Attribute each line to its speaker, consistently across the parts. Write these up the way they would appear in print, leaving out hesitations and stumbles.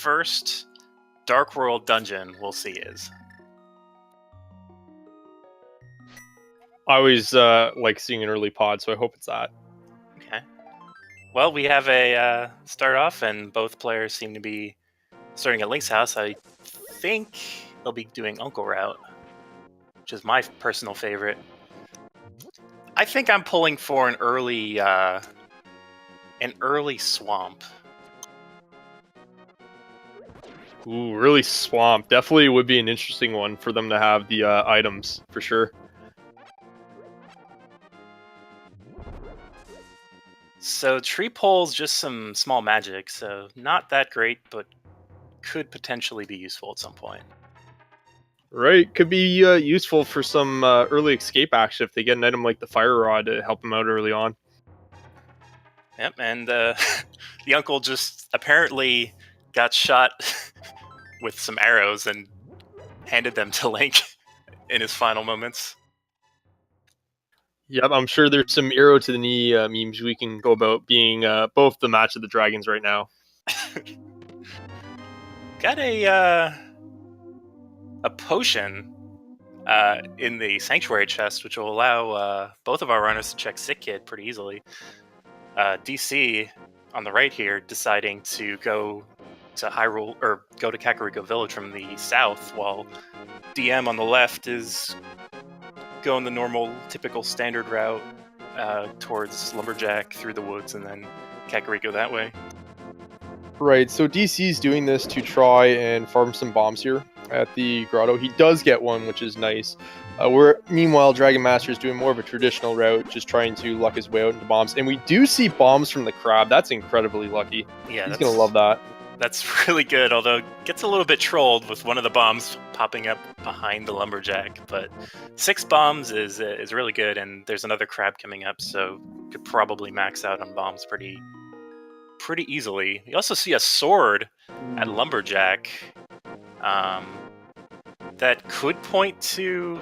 Speaker 1: first Dark World dungeon we'll see is?
Speaker 2: I always like seeing an early pod, so I hope it's that.
Speaker 1: Okay. Well, we have a start off, and both players seem to be starting at Link's house. I think they'll be doing Uncle Route, which is my personal favorite. I think I'm pulling for an early swamp.
Speaker 2: Ooh, really swamp. Definitely would be an interesting one for them to have the items, for sure.
Speaker 1: So tree pole's just some small magic, so not that great, but could potentially be useful at some point.
Speaker 2: Right, could be useful for some early escape action if they get an item like the fire rod to help them out early on.
Speaker 1: Yep, and the uncle just apparently got shot with some arrows and handed them to Link in his final moments.
Speaker 2: Yep, I'm sure there's some arrow to the knee memes we can go about being both the match of the dragons right now.
Speaker 1: Got a potion in the sanctuary chest, which will allow both of our runners to check Sick Kid pretty easily. DC on the right here deciding to go to Hyrule or go to Kakariko Village from the south, while DM on the left is going the normal, typical standard route towards Lumberjack through the woods and then Kakariko that way.
Speaker 2: Right, so DC's doing this to try and farm some bombs here at the grotto. He does get one, which is nice. Meanwhile, Dragon Master is doing more of a traditional route, just trying to luck his way out into bombs. And we do see bombs from the crab. That's incredibly lucky.
Speaker 1: Yeah,
Speaker 2: he's going to love that.
Speaker 1: That's really good, although it gets a little bit trolled with one of the bombs popping up behind the Lumberjack. But 6 bombs is really good, and there's another crab coming up, so could probably max out on bombs pretty easily. You also see a sword at Lumberjack that could point to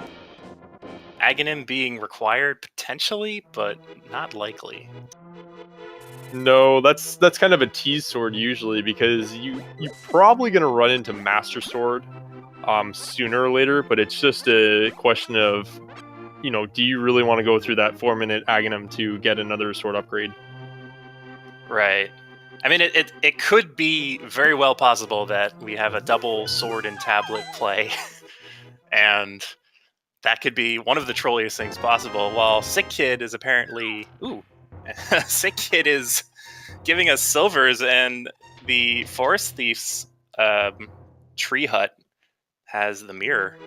Speaker 1: Aghanim being required potentially, but not likely.
Speaker 2: No, that's kind of a tease sword usually, because you're probably going to run into Master Sword sooner or later, but it's just a question of, do you really want to go through that 4-minute Aghanim to get another sword upgrade?
Speaker 1: Right. I mean, it could be very well possible that we have a double sword and tablet play, and that could be one of the trolliest things possible, while Sick Kid is apparently... Ooh. Sick Kid is giving us silvers, and the Forest Thief's tree hut has the mirror.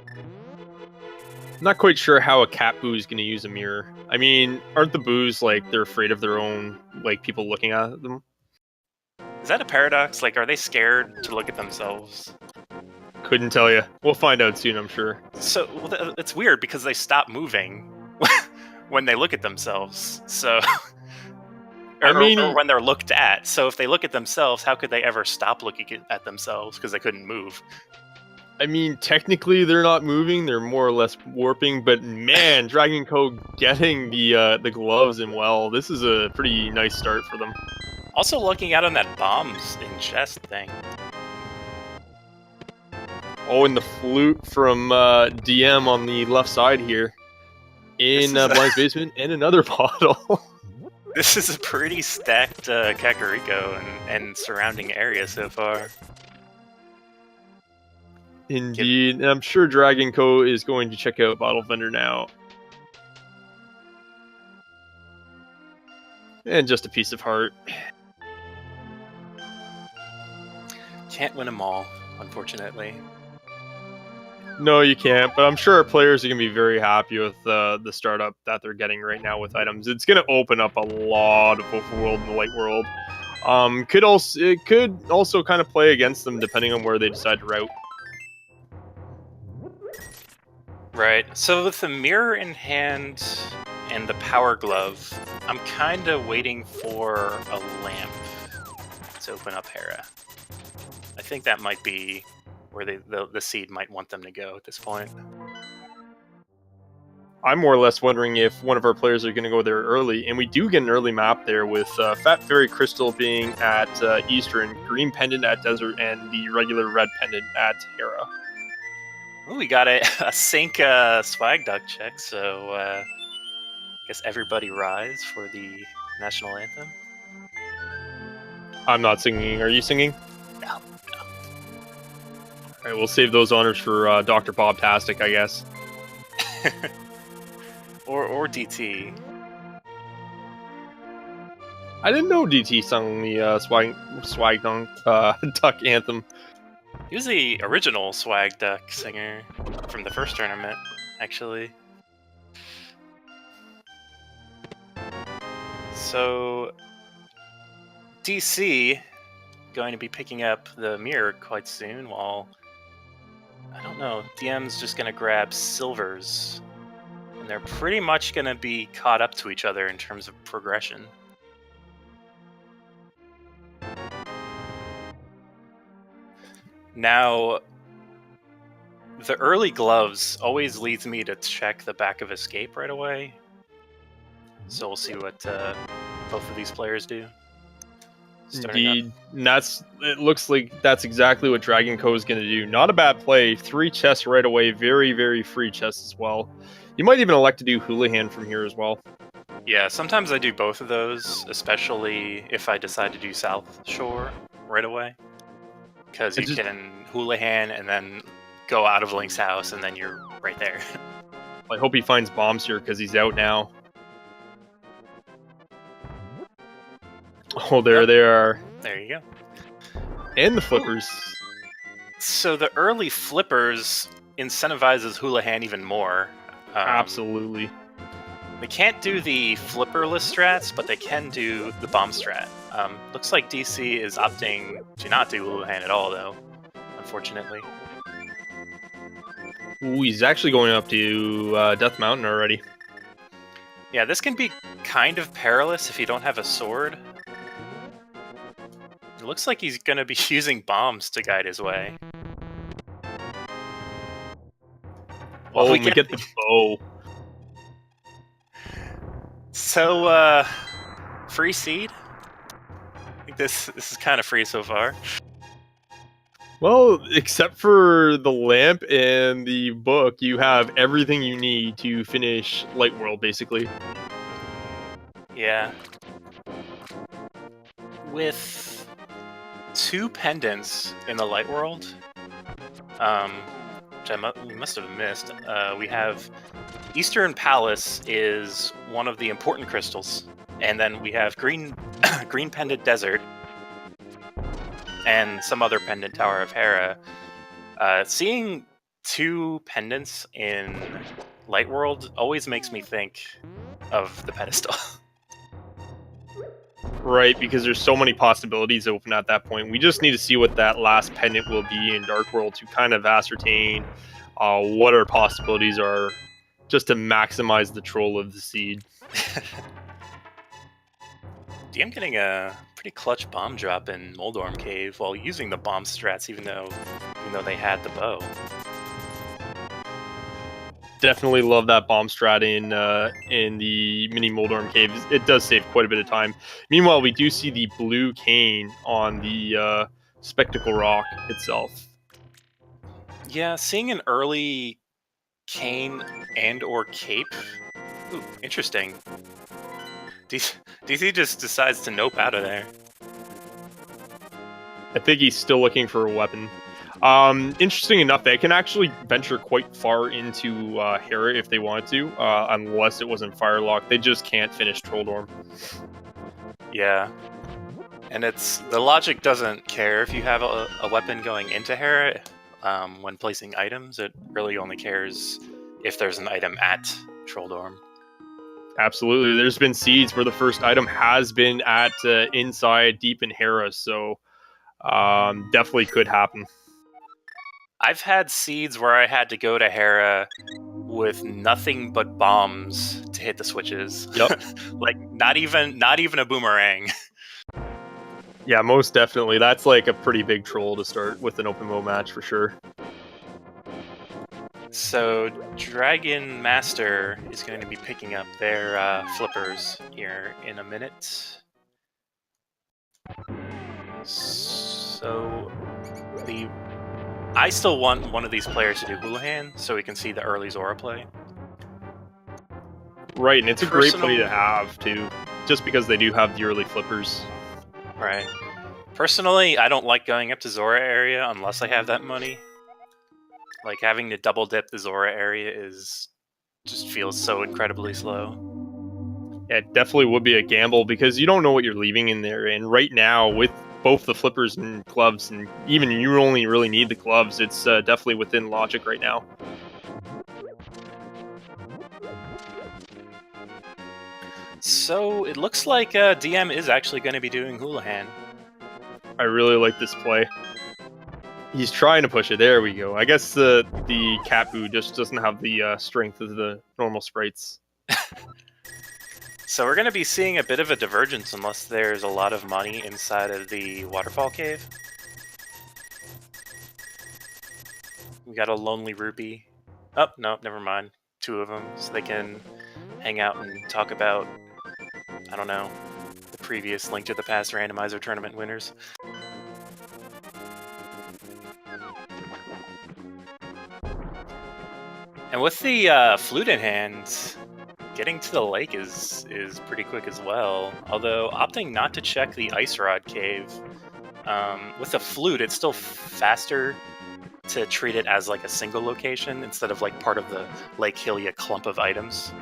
Speaker 2: I'm not quite sure how a cat boo is going to use a mirror. I mean, aren't the boos like they're afraid of their own, like, people looking at them?
Speaker 1: Is that a paradox? Like, are they scared to look at themselves?
Speaker 2: Couldn't tell you. We'll find out soon, I'm sure.
Speaker 1: So it's weird because they stop moving when they look at themselves. So, or when they're looked at. So if they look at themselves, how could they ever stop looking at themselves because they couldn't move?
Speaker 2: I mean, technically they're not moving; they're more or less warping. But man, dragonc0 getting the gloves and this is a pretty nice start for them.
Speaker 1: Also looking out on that bombs in chest thing.
Speaker 2: Oh, and the flute from DM on the left side here. In Blind's basement, and another bottle.
Speaker 1: This is a pretty stacked Kakariko and surrounding area so far.
Speaker 2: Indeed, and I'm sure dragonc0 is going to check out Bottle Vendor now. And just a piece of heart.
Speaker 1: Can't win them all, unfortunately.
Speaker 2: No, you can't, but I'm sure our players are going to be very happy with the startup that they're getting right now with items. It's going to open up a lot of overworld and the light world. It could also kind of play against them depending on where they decide to route.
Speaker 1: Right, so with the mirror in hand and the power glove, I'm kind of waiting for a lamp to open up Hera. I think that might be where the seed might want them to go at this point.
Speaker 2: I'm more or less wondering if one of our players are going to go there early, and we do get an early map there with Fat Fairy Crystal being at Eastern, Green Pendant at Desert, and the regular Red Pendant at Hera.
Speaker 1: Ooh, we got a sync swag duck check, so I guess everybody rise for the national anthem.
Speaker 2: I'm not singing. Are you singing?
Speaker 1: No.
Speaker 2: All right, we'll save those honors for Dr. Bob-tastic, I guess.
Speaker 1: or DT.
Speaker 2: I didn't know DT sung the swag duck anthem.
Speaker 1: He was the original swag duck singer from the first tournament, actually. So, DC going to be picking up the mirror quite soon, while, I don't know, DM's just going to grab silvers. And they're pretty much going to be caught up to each other in terms of progression. Now, the early gloves always leads me to check the back of escape right away. So we'll see what both of these players do.
Speaker 2: Indeed, and it looks like that's exactly what dragonc0 is going to do. Not a bad play. 3 chests right away. Very, very free chests as well. You might even elect to do Houlihan from here as well.
Speaker 1: Yeah, sometimes I do both of those, especially if I decide to do South Shore right away. Because you can Houlihan and then go out of Link's house, and then you're right there.
Speaker 2: I hope he finds bombs here, because he's out now. Oh, there they are.
Speaker 1: There you go.
Speaker 2: And the flippers.
Speaker 1: So the early flippers incentivizes Houlihan even more.
Speaker 2: Absolutely.
Speaker 1: They can't do the flipperless strats, but they can do the bomb strat. Looks like DC is opting to not do Houlihan at all, though, unfortunately.
Speaker 2: Ooh, he's actually going up to Death Mountain already.
Speaker 1: Yeah, this can be kind of perilous if you don't have a sword. It looks like he's going to be using bombs to guide his way.
Speaker 2: Well, we get the bow.
Speaker 1: So, free seed? I think this is kind of free so far.
Speaker 2: Well, except for the lamp and the book, you have everything you need to finish Light World, basically.
Speaker 1: Yeah. With 2 pendants in the Light World, which we must have missed, we have Eastern Palace is one of the important crystals, and then we have Green Pendant Desert, and some other pendant Tower of Hera. Seeing 2 pendants in Light World always makes me think of the pedestal.
Speaker 2: Right, because there's so many possibilities open at that point. We just need to see what that last pendant will be in Dark World to kind of ascertain what our possibilities are, just to maximize the troll of the seed.
Speaker 1: I'm getting a pretty clutch bomb drop in Moldorm Cave while using the bomb strats, even though they had the bow.
Speaker 2: Definitely love that bomb strat in the mini Moldorm Cave. It does save quite a bit of time. Meanwhile, we do see the blue cane on the Spectacle Rock itself.
Speaker 1: Yeah, seeing an early cane and or cape. Ooh, interesting. DC just decides to nope out of there.
Speaker 2: I think he's still looking for a weapon. Interesting enough, they can actually venture quite far into Hera if they wanted to, unless it wasn't Firelock. They just can't finish Trolldorm.
Speaker 1: Yeah. And the logic doesn't care if you have a weapon going into Hera when placing items. It really only cares if there's an item at Trolldorm.
Speaker 2: Absolutely. There's been seeds where the first item has been at inside deep in Hera, so definitely could happen.
Speaker 1: I've had seeds where I had to go to Hera with nothing but bombs to hit the switches.
Speaker 2: Yep.
Speaker 1: Like not even a boomerang.
Speaker 2: Yeah, most definitely. That's like a pretty big troll to start with an open MMO match for sure.
Speaker 1: So Dragon Master is going to be picking up their flippers here in a minute. So I still want one of these players to do Houlihan so we can see the early Zora play.
Speaker 2: Right, and it's a great play to have, too, just because they do have the early flippers.
Speaker 1: Right. Personally, I don't like going up to Zora area unless I have that money. Like, having to double dip the Zora area just feels so incredibly slow.
Speaker 2: Yeah, it definitely would be a gamble because you don't know what you're leaving in there. And right now, with both the flippers and gloves, and even you only really need the gloves, it's definitely within logic right now.
Speaker 1: So it looks like DM is actually going to be doing Houlihan.
Speaker 2: I really like this play. He's trying to push it. There we go. I guess the Kapu just doesn't have the strength of the normal sprites.
Speaker 1: So we're going to be seeing a bit of a divergence unless there's a lot of money inside of the waterfall cave. We got a lonely rupee. Oh, no, never mind. 2 of them, so they can hang out and talk about, I don't know, the previous Link to the Past randomizer tournament winners. And with the flute in hand, getting to the lake is pretty quick as well. Although opting not to check the ice rod cave, with the flute, it's still faster to treat it as like a single location instead of like part of the Lake Hylia clump of items.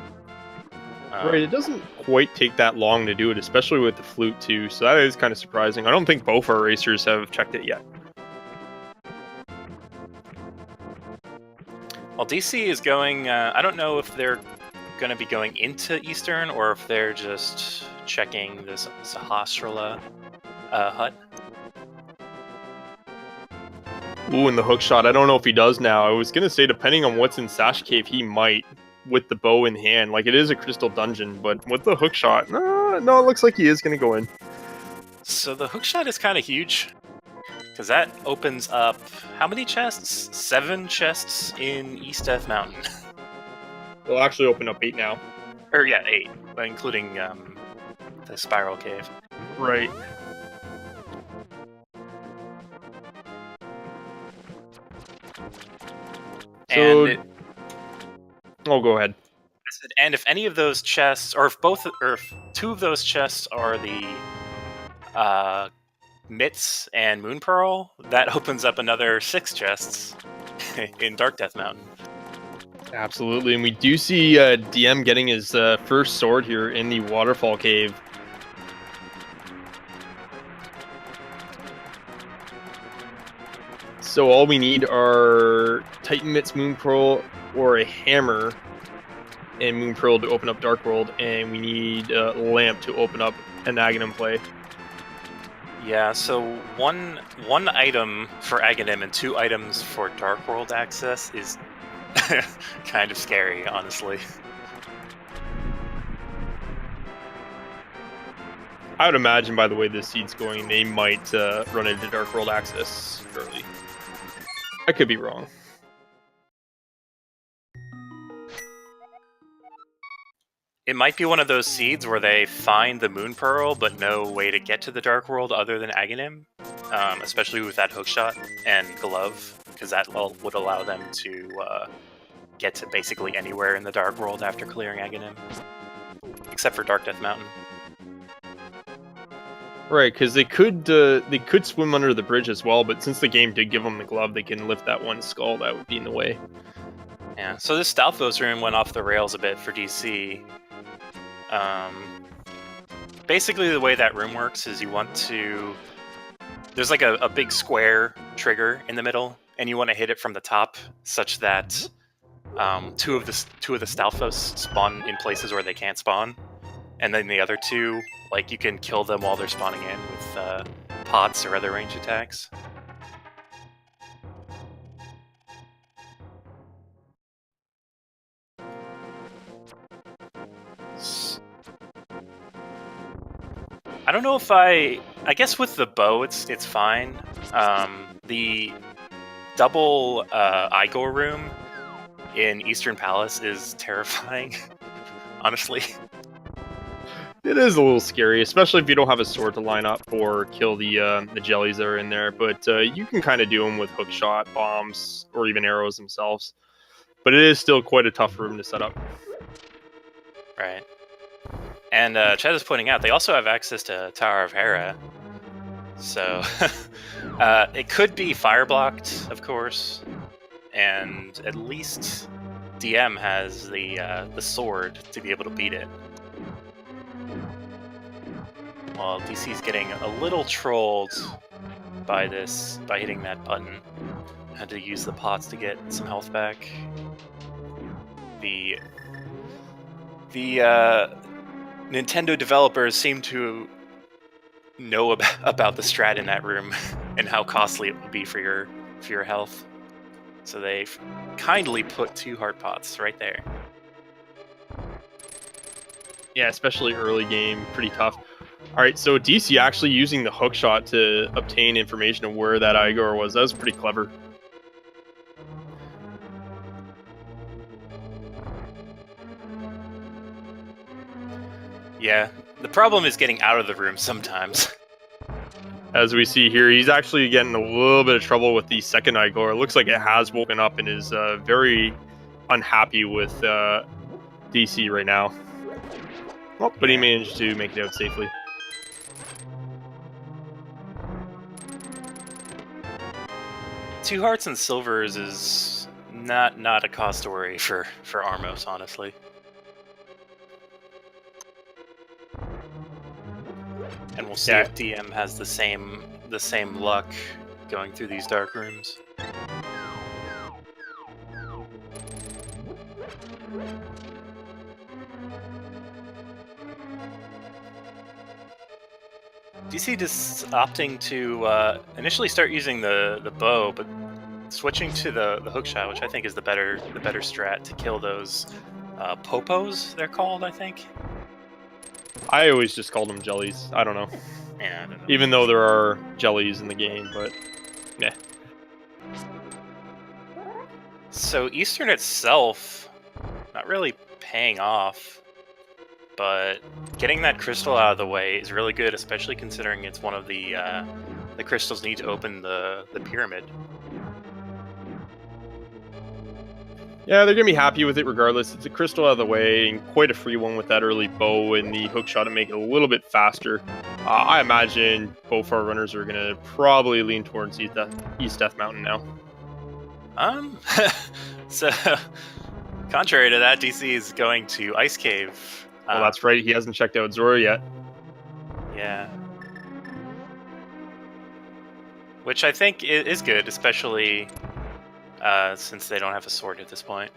Speaker 2: Right, it doesn't quite take that long to do it, especially with the flute too. So that is kind of surprising. I don't think both our racers have checked it yet.
Speaker 1: Well, DC is going, I don't know if they're going to be going into Eastern or if they're just checking this Sahasrara hut.
Speaker 2: Ooh, and the hook shot. I don't know if he does now. I was going to say, depending on what's in Sash Cave, he might with the bow in hand. Like, it is a crystal dungeon, but with the hook shot, no, it looks like he is going to go in.
Speaker 1: So the hook shot is kind of huge. Because that opens up, how many chests? 7 chests in East Death Mountain.
Speaker 2: It'll actually open up 8 now.
Speaker 1: Or yeah, 8, including the Spiral Cave.
Speaker 2: Right.
Speaker 1: And
Speaker 2: oh, go ahead.
Speaker 1: And if any of those chests, or if 2 of those chests are the Mitts and Moon Pearl, that opens up another 6 chests in Dark Death Mountain.
Speaker 2: Absolutely, and we do see DM getting his first sword here in the Waterfall Cave. So all we need are Titan Mitts, Moon Pearl, or a hammer, and Moon Pearl to open up Dark World, and we need a lamp to open up an Aghanim play.
Speaker 1: Yeah, so one item for Aghanim and 2 items for Dark World access is kind of scary, honestly.
Speaker 2: I would imagine, by the way this seed's going, they might run into Dark World access early. I could be wrong.
Speaker 1: It might be one of those seeds where they find the Moon Pearl, but no way to get to the Dark World other than Aghanim, especially with that hookshot and glove, because that would allow them to get to basically anywhere in the Dark World after clearing Aghanim, except for Dark Death Mountain.
Speaker 2: Right, because they could swim under the bridge as well, but since the game did give them the glove, they can lift that one skull that would be in the way.
Speaker 1: Yeah, so this Stalfos room went off the rails a bit for DC. Basically, the way that room works is you want to... There's like a big square trigger in the middle, and you want to hit it from the top, such that 2 of the Stalfos spawn in places where they can't spawn, and then the other 2, like, you can kill them while they're spawning in with pots or other ranged attacks. I don't know if I guess with the bow it's fine. The double Igor room in Eastern Palace is terrifying, honestly.
Speaker 2: It is a little scary, especially if you don't have a sword to line up or kill the jellies that are in there. But you can kind of do them with hook shot, bombs, or even arrows themselves. But it is still quite a tough room to set up.
Speaker 1: Right. And Chad is pointing out they also have access to Tower of Hera. So it could be fire blocked, of course. And at least DM has the sword to be able to beat it. While DC's getting a little trolled by this, by hitting that button. Had to use the pots to get some health back. The Nintendo developers seem to know about the strat in that room and how costly it would be for your health. So they've kindly put 2 heart pots right there.
Speaker 2: Yeah, especially early game, pretty tough. All right, so DC actually using the hook shot to obtain information of where that Igor was. That was pretty clever.
Speaker 1: Yeah, the problem is getting out of the room sometimes.
Speaker 2: As we see here, he's actually getting a little bit of trouble with the second Igor. It looks like it has woken up and is very unhappy with DC right now. Oh, but he managed to make it out safely.
Speaker 1: Two hearts and silvers is not a cost to worry for Armos, honestly. And we'll see if DM has the same luck going through these dark rooms. DC just opting to initially start using the bow, but switching to the hookshot, which I think is the better strat to kill those popos. They're called, I think.
Speaker 2: I always just called them jellies. I don't know.
Speaker 1: Yeah, I don't know.
Speaker 2: Even though there are jellies in the game, but yeah.
Speaker 1: So Eastern itself, not really paying off, but getting that crystal out of the way is really good, especially considering it's one of the crystals need to open the pyramid.
Speaker 2: Yeah, they're going to be happy with it regardless. It's a crystal out of the way, and quite a free one with that early bow and the hook shot to make it a little bit faster. I imagine both our runners are going to probably lean towards East Death Mountain now.
Speaker 1: So, contrary to that, DC is going to Ice Cave.
Speaker 2: Well, that's right. He hasn't checked out Zora yet.
Speaker 1: Yeah. Which I think is good, especially since they don't have a sword at this point.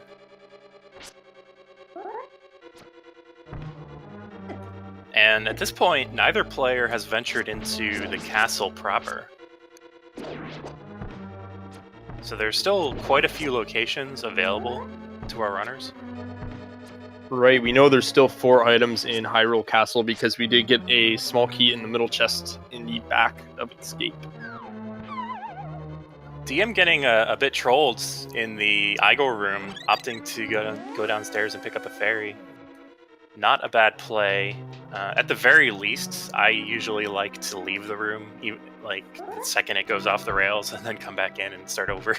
Speaker 1: And at this point, neither player has ventured into the castle proper. So there's still quite a few locations available to our runners.
Speaker 2: Right, we know there's still 4 items in Hyrule Castle because we did get a small key in the middle chest in the back of Escape.
Speaker 1: DM getting a bit trolled in the Igor room, opting to go downstairs and pick up a fairy. Not a bad play. At the very least, I usually like to leave the room, like the second it goes off the rails, and then come back in and start over.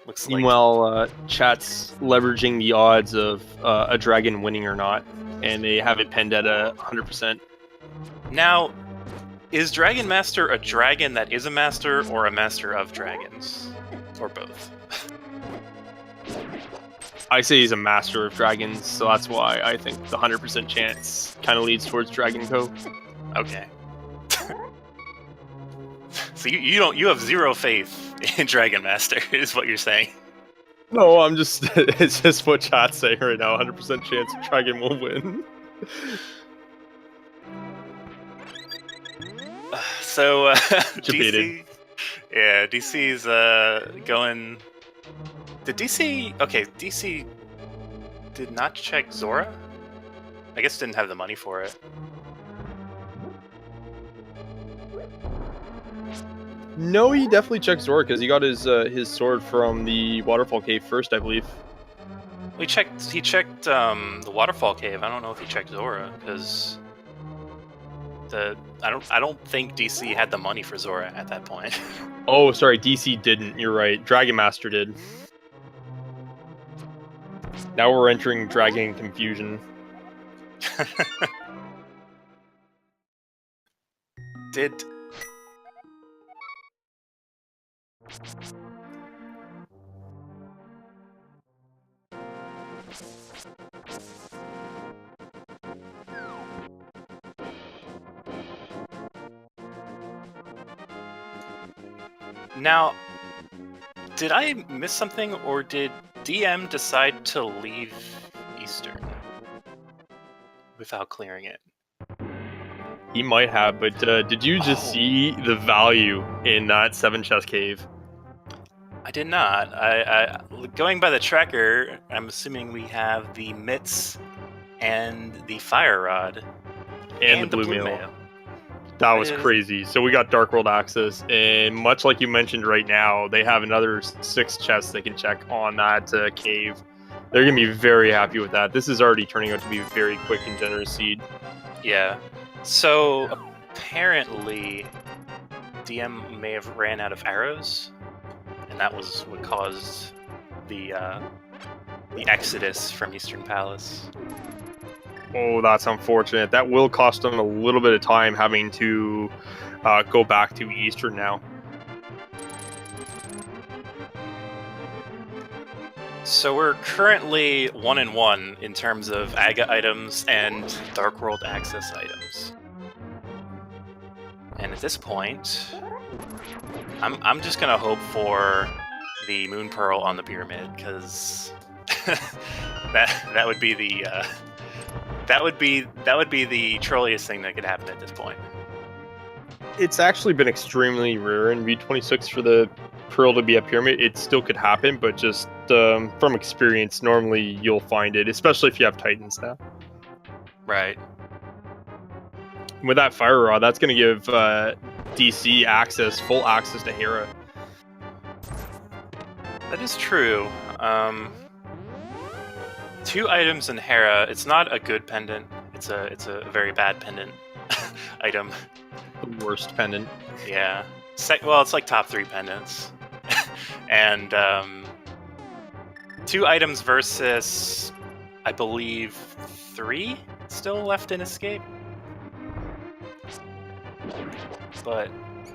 Speaker 1: Looks like...
Speaker 2: Meanwhile, chat's leveraging the odds of a dragon winning or not, and they have it pinned at 100%.
Speaker 1: Now, is Dragon Master a dragon that is a master, or a master of dragons? Or both?
Speaker 2: I say he's a master of dragons, so that's why I think the 100% chance kind of leads towards dragonc0.
Speaker 1: Okay. So you have zero faith in Dragon Master, is what you're saying?
Speaker 2: No, I'm just it's just what chat's saying right now. 100% chance dragon will win.
Speaker 1: So
Speaker 2: Debated.
Speaker 1: DC's going. Did DC? Okay, DC did not check Zora. I guess didn't have the money for it.
Speaker 2: No, he definitely checked Zora because he got his sword from the waterfall cave first, I believe.
Speaker 1: He checked the waterfall cave. I don't know if he checked Zora because I don't think DC had the money for Zora at that point.
Speaker 2: Oh, sorry, DC didn't. You're right. Dragon Master did. Now we're entering Dragon Confusion.
Speaker 1: Did now did I miss something, or did DM decide to leave Eastern without clearing it?
Speaker 2: He might have, but did you just see the value in that 7 chest cave?
Speaker 1: I did not. I going by the tracker, I'm assuming we have the mitts and the fire rod
Speaker 2: And the blue mail. That was crazy. So we got Dark World access, and much like you mentioned right now, they have another 6 chests they can check on that cave. They're going to be very happy with that. This is already turning out to be a very quick and generous seed.
Speaker 1: Yeah. So apparently, DM may have ran out of arrows, and that was what caused the exodus from Eastern Palace.
Speaker 2: Oh, that's unfortunate. That will cost them a little bit of time having to go back to Eastern now.
Speaker 1: So we're currently 1-1 in terms of Aga items and Dark World access items. And at this point, I'm just gonna hope for the Moon Pearl on the pyramid, because that would be the that would be the trolliest thing that could happen at this point.
Speaker 2: It's actually been extremely rare in V26 for the Pearl to be a pyramid. It still could happen, but just from experience, normally you'll find it, especially if you have Titans now.
Speaker 1: Right.
Speaker 2: With that Fire Rod, that's going to give DC full access to Hera.
Speaker 1: That is true. 2 items in Hera. It's not a good pendant. It's a very bad pendant item.
Speaker 2: The worst pendant.
Speaker 1: Yeah. Well, it's like top 3 pendants. And 2 items versus, I believe, 3 still left in Escape. But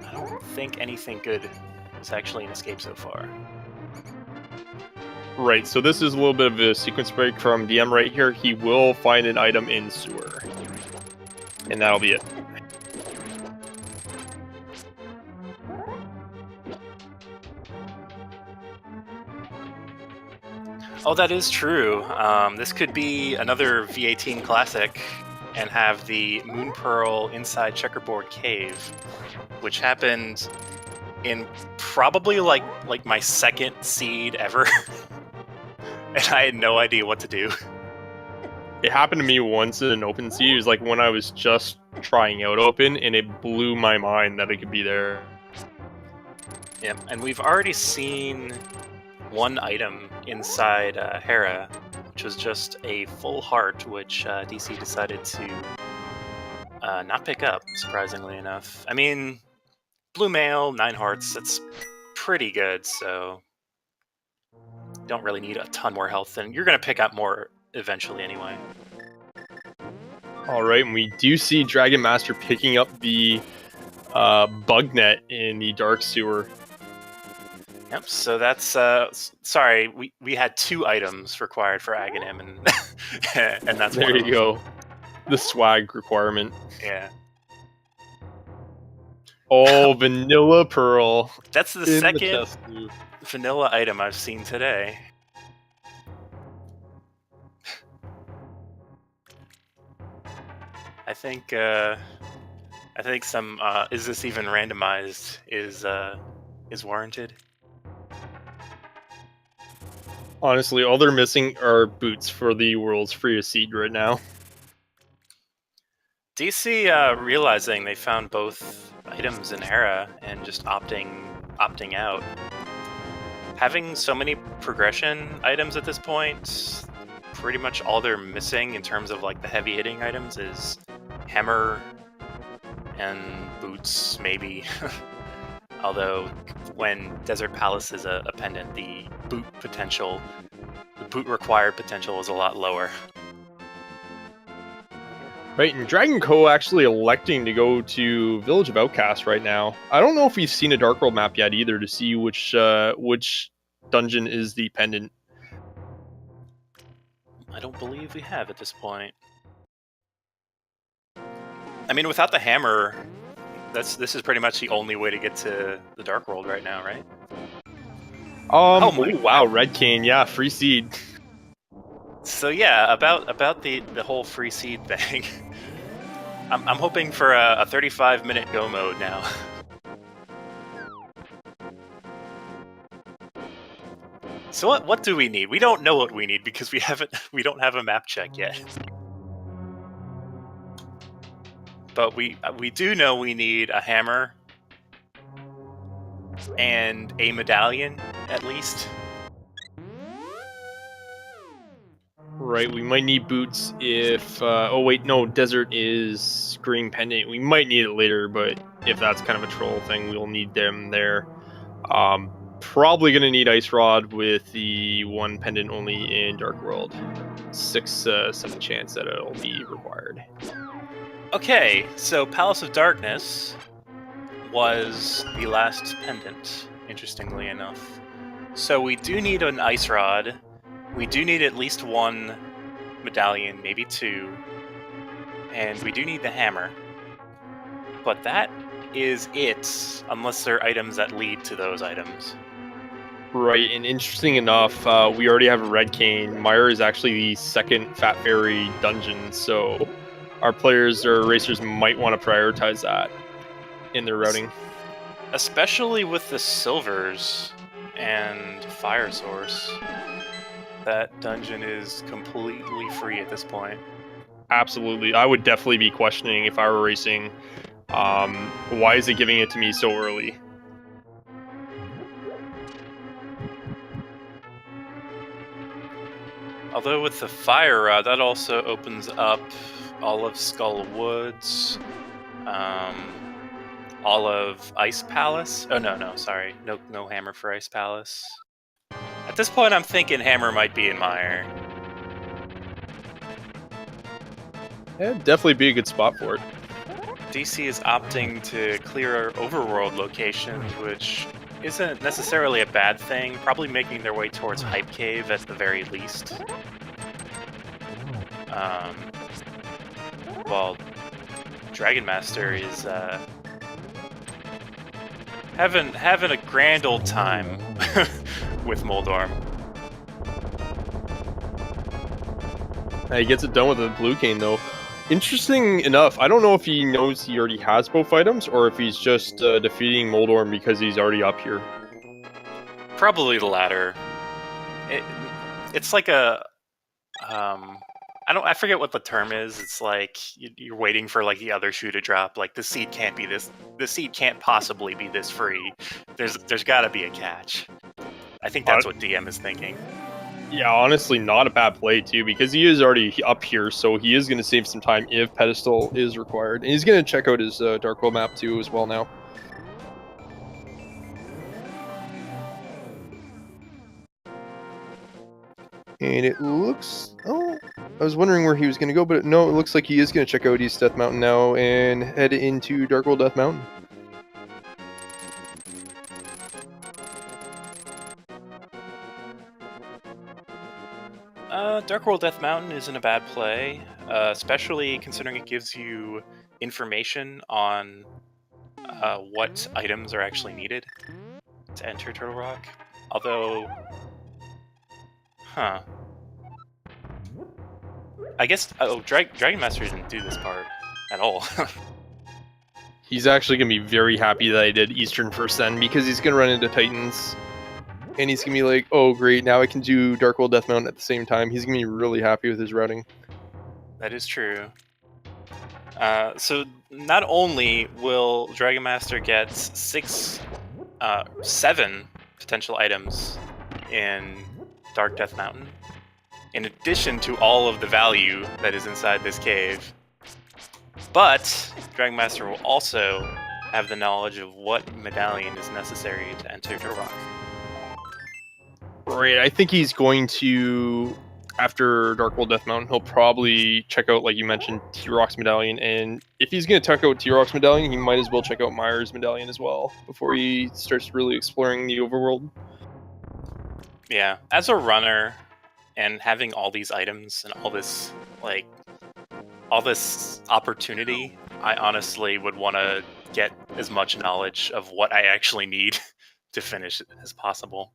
Speaker 1: I don't think anything good is actually in Escape so far.
Speaker 2: Right, so this is a little bit of a sequence break from DM right here. He will find an item in Sewer. And that'll be it.
Speaker 1: Oh, that is true. This could be another V18 classic and have the Moon Pearl inside Checkerboard Cave, which happened in probably like my 2nd seed ever. And I had no idea what to do.
Speaker 2: It happened to me once in an open seed. It was like when I was just trying out open, and it blew my mind that it could be there.
Speaker 1: Yeah, and we've already seen 1 item inside Hera, which was just a full heart, which DC decided to not pick up, surprisingly enough. I mean, blue mail, 9 hearts, that's pretty good, so don't really need a ton more health, and you're going to pick up more eventually anyway.
Speaker 2: Alright, and we do see Dragon Master picking up the bug net in the Dark Sewer.
Speaker 1: Yep, so that's, sorry, we had 2 items required for Aghanim, and, and that's
Speaker 2: there you go. The swag requirement.
Speaker 1: Yeah.
Speaker 2: Oh, Vanilla Pearl.
Speaker 1: That's the second vanilla item I've seen today. I think some is this even randomized is warranted.
Speaker 2: Honestly, all they're missing are boots for the world's freest seed right now.
Speaker 1: DC realizing they found both items in Era and just opting out. Having so many progression items at this point, pretty much all they're missing in terms of like the heavy hitting items is hammer and boots, maybe. Although when Desert Palace is a pendant, the boot required potential is a lot lower.
Speaker 2: Right, and dragonc0 actually electing to go to Village of Outcast right now. I don't know if we've seen a Dark World map yet either to see which dungeon is the pendant.
Speaker 1: I don't believe we have at this point. I mean, without the hammer, this is pretty much the only way to get to the Dark World right now, right?
Speaker 2: Wow, Red Cane, yeah, free seed.
Speaker 1: So yeah, about the whole free seed thing. I'm hoping for a 35-minute go mode now. So what do we need? We don't know what we need because we don't have a map check yet. But we do know we need a hammer and a medallion at least.
Speaker 2: Right, we might need boots if... oh wait, no, desert is green pendant. We might need it later, but if that's kind of a troll thing, we'll need them there. Probably going to need Ice Rod with the one pendant only in Dark World. 6-7 chance that it'll be required.
Speaker 1: Okay, so Palace of Darkness was the last pendant, interestingly enough. So we do need an Ice Rod. We do need at least one medallion, maybe two. And we do need the hammer. But that is it, unless there are items that lead to those items.
Speaker 2: Right, and interesting enough, we already have a Red Cane. Mire is actually the second Fat Fairy dungeon, so our players or racers might want to prioritize that in their routing.
Speaker 1: Especially with the silvers and fire source. That dungeon is completely free at this point.
Speaker 2: Absolutely. I would definitely be questioning if I were racing. Why is it giving it to me so early?
Speaker 1: Although with the fire rod, that also opens up all of Skull Woods, all of Ice Palace. Oh no, sorry, no hammer for Ice Palace. At this point, I'm thinking hammer might be in Mire.
Speaker 2: Yeah, definitely be a good spot for it.
Speaker 1: DC is opting to clear overworld locations, which isn't necessarily a bad thing. Probably making their way towards Hype Cave at the very least. While Dragonmaster is having a grand old time with Moldorm.
Speaker 2: He gets it done with a blue cane though. Interesting enough, I don't know if he knows he already has both items or if he's just defeating Moldorm because he's already up here.
Speaker 1: Probably the latter. It's like a I forget what the term is. It's like you're waiting for like the other shoe to drop. Like the seed can't be this. The seed can't possibly be this free. There's got to be a catch. I think that's what DM is thinking.
Speaker 2: Yeah, honestly, not a bad play too, because he is already up here, so he is going to save some time if pedestal is required, and he's going to check out his Dark World map too as well now. And it looks... oh, I was wondering where he was going to go, but no, it looks like he is going to check out East Death Mountain now and head into Dark World Death Mountain.
Speaker 1: Dark World Death Mountain isn't a bad play, especially considering it gives you information on what items are actually needed to enter Turtle Rock. Although, I guess Dragonmaster didn't do this part at all.
Speaker 2: He's actually going to be very happy that I did Eastern first then, because he's going to run into Titans. And he's going to be like, oh great, now I can do Dark World Death Mountain at the same time. He's going to be really happy with his routing.
Speaker 1: That is true. So not only will Dragon Master get 7 potential items in Dark Death Mountain, in addition to all of the value that is inside this cave, but Dragon Master will also have the knowledge of what medallion is necessary to enter Turok.
Speaker 2: Right, I think he's going to, after Dark World Death Mountain, he'll probably check out, like you mentioned, T-Rock's medallion. And if he's going to check out T-Rock's medallion, he might as well check out Myers' medallion as well before he starts really exploring the overworld.
Speaker 1: Yeah, as a runner and having all these items and all this opportunity, I honestly would want to get as much knowledge of what I actually need to finish as possible.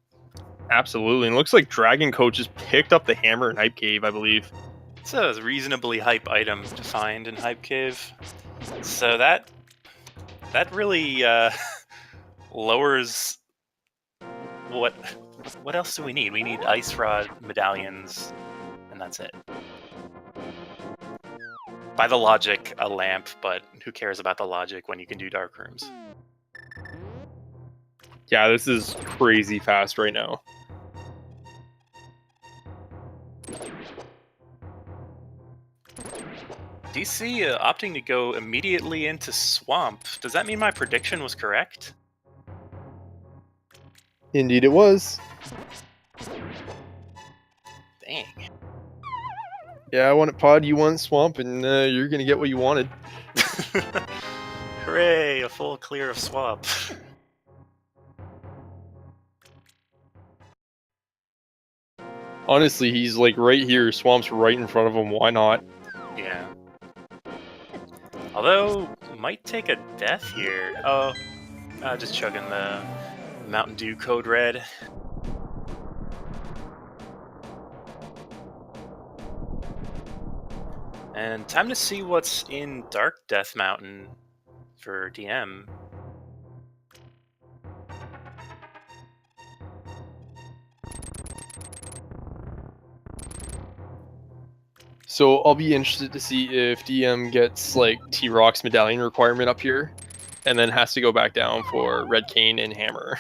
Speaker 2: Absolutely. And it looks like dragonc0 just picked up the hammer in Hype Cave, I believe.
Speaker 1: It's a reasonably hype item to find in Hype Cave. So that really lowers what else do we need? We need ice rod medallions, and that's it. By the logic, a lamp, but who cares about the logic when you can do dark rooms?
Speaker 2: Yeah, this is crazy fast right now.
Speaker 1: DC opting to go immediately into Swamp. Does that mean my prediction was correct?
Speaker 2: Indeed it was.
Speaker 1: Dang.
Speaker 2: Yeah, I wanted Pod, you want Swamp, and you're going to get what you wanted.
Speaker 1: Hooray, a full clear of Swamp.
Speaker 2: Honestly, he's like right here. Swamp's right in front of him. Why not?
Speaker 1: Yeah. Although, might take a death here. Oh, just chugging the Mountain Dew Code Red. And time to see what's in Dark Death Mountain for DM.
Speaker 2: So I'll be interested to see if DM gets like T-Rock's medallion requirement up here, and then has to go back down for Red Cane and Hammer.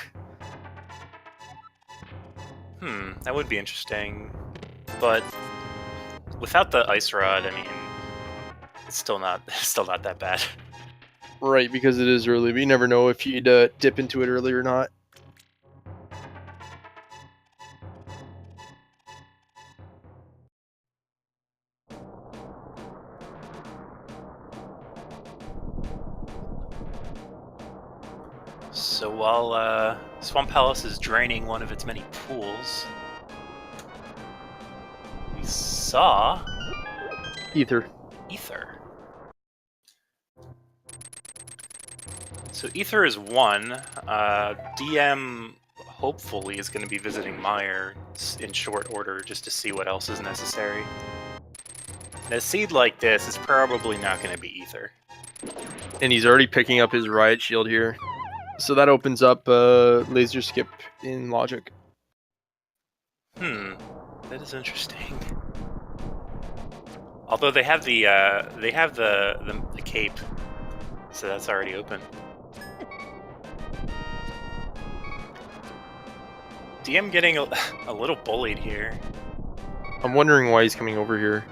Speaker 1: That would be interesting. But without the ice rod, I mean, it's still not that bad.
Speaker 2: Right, because it is early. We never know if you'd dip into it early or not.
Speaker 1: So while Swamp Palace is draining one of its many pools, we saw
Speaker 2: Ether.
Speaker 1: So Ether is 1. DM hopefully is going to be visiting Meyer in short order just to see what else is necessary. And a seed like this is probably not going to be Ether.
Speaker 2: And he's already picking up his Riot Shield here. So that opens up Laser Skip in Logic.
Speaker 1: That is interesting. Although they have the cape, so that's already open. DM getting a little bullied here.
Speaker 2: I'm wondering why he's coming over here.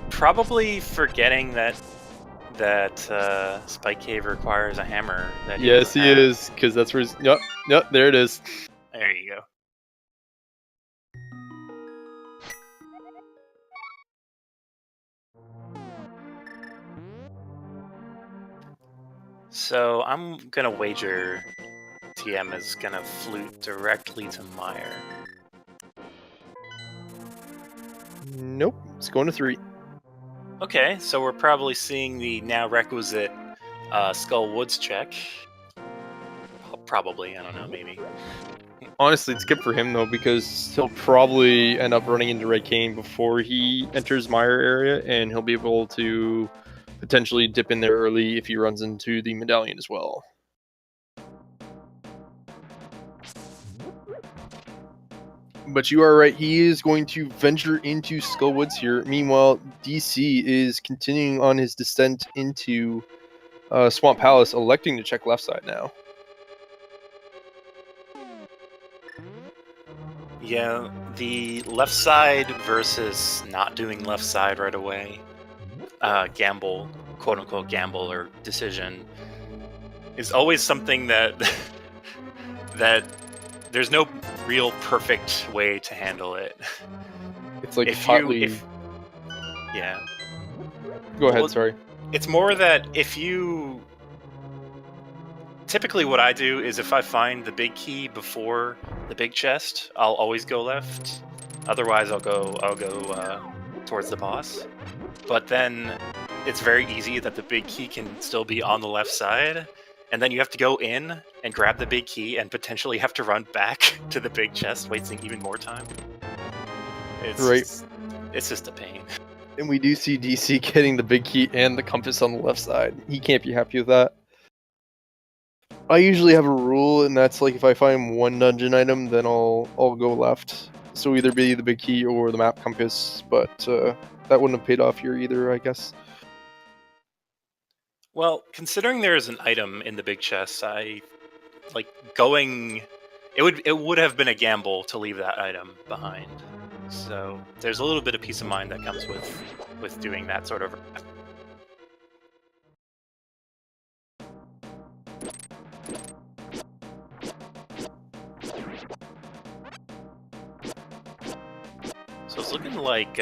Speaker 1: Probably forgetting that Spike Cave requires a hammer.
Speaker 2: Yes, he is, because that's where he's... Yep, there it is.
Speaker 1: There you go. So I'm gonna wager TM is gonna flute directly to Meyer.
Speaker 2: Nope, it's going to 3.
Speaker 1: Okay, so we're probably seeing the now requisite Skull Woods check. Probably, I don't know, maybe.
Speaker 2: Honestly, it's good for him though, because he'll probably end up running into Red Cane before he enters Meyer area, and he'll be able to potentially dip in there early if he runs into the medallion as well. But you are right. He is going to venture into Skull Woods here. Meanwhile, DC is continuing on his descent into Swamp Palace, electing to check left side now.
Speaker 1: Yeah, the left side versus not doing left side right away, gamble, quote unquote gamble or decision, is always something that that there's no real perfect way to handle it.
Speaker 2: It's like
Speaker 1: yeah.
Speaker 2: Go ahead, sorry.
Speaker 1: It's more that if you... Typically what I do is if I find the big key before the big chest, I'll always go left. Otherwise, I'll go towards the boss. But then it's very easy that the big key can still be on the left side, and then you have to go in and grab the big key and potentially have to run back to the big chest, wasting even more time. It's just a pain.
Speaker 2: And we do see DC getting the big key and the compass on the left side. He can't be happy with that. I usually have a rule, and that's like if I find one dungeon item, then I'll go left. So either be the big key or the map compass, but that wouldn't have paid off here either, I guess.
Speaker 1: Well, considering there is an item in the big chest, I like going. It would have been a gamble to leave that item behind. So there's a little bit of peace of mind that comes with doing that sort of. So it's looking like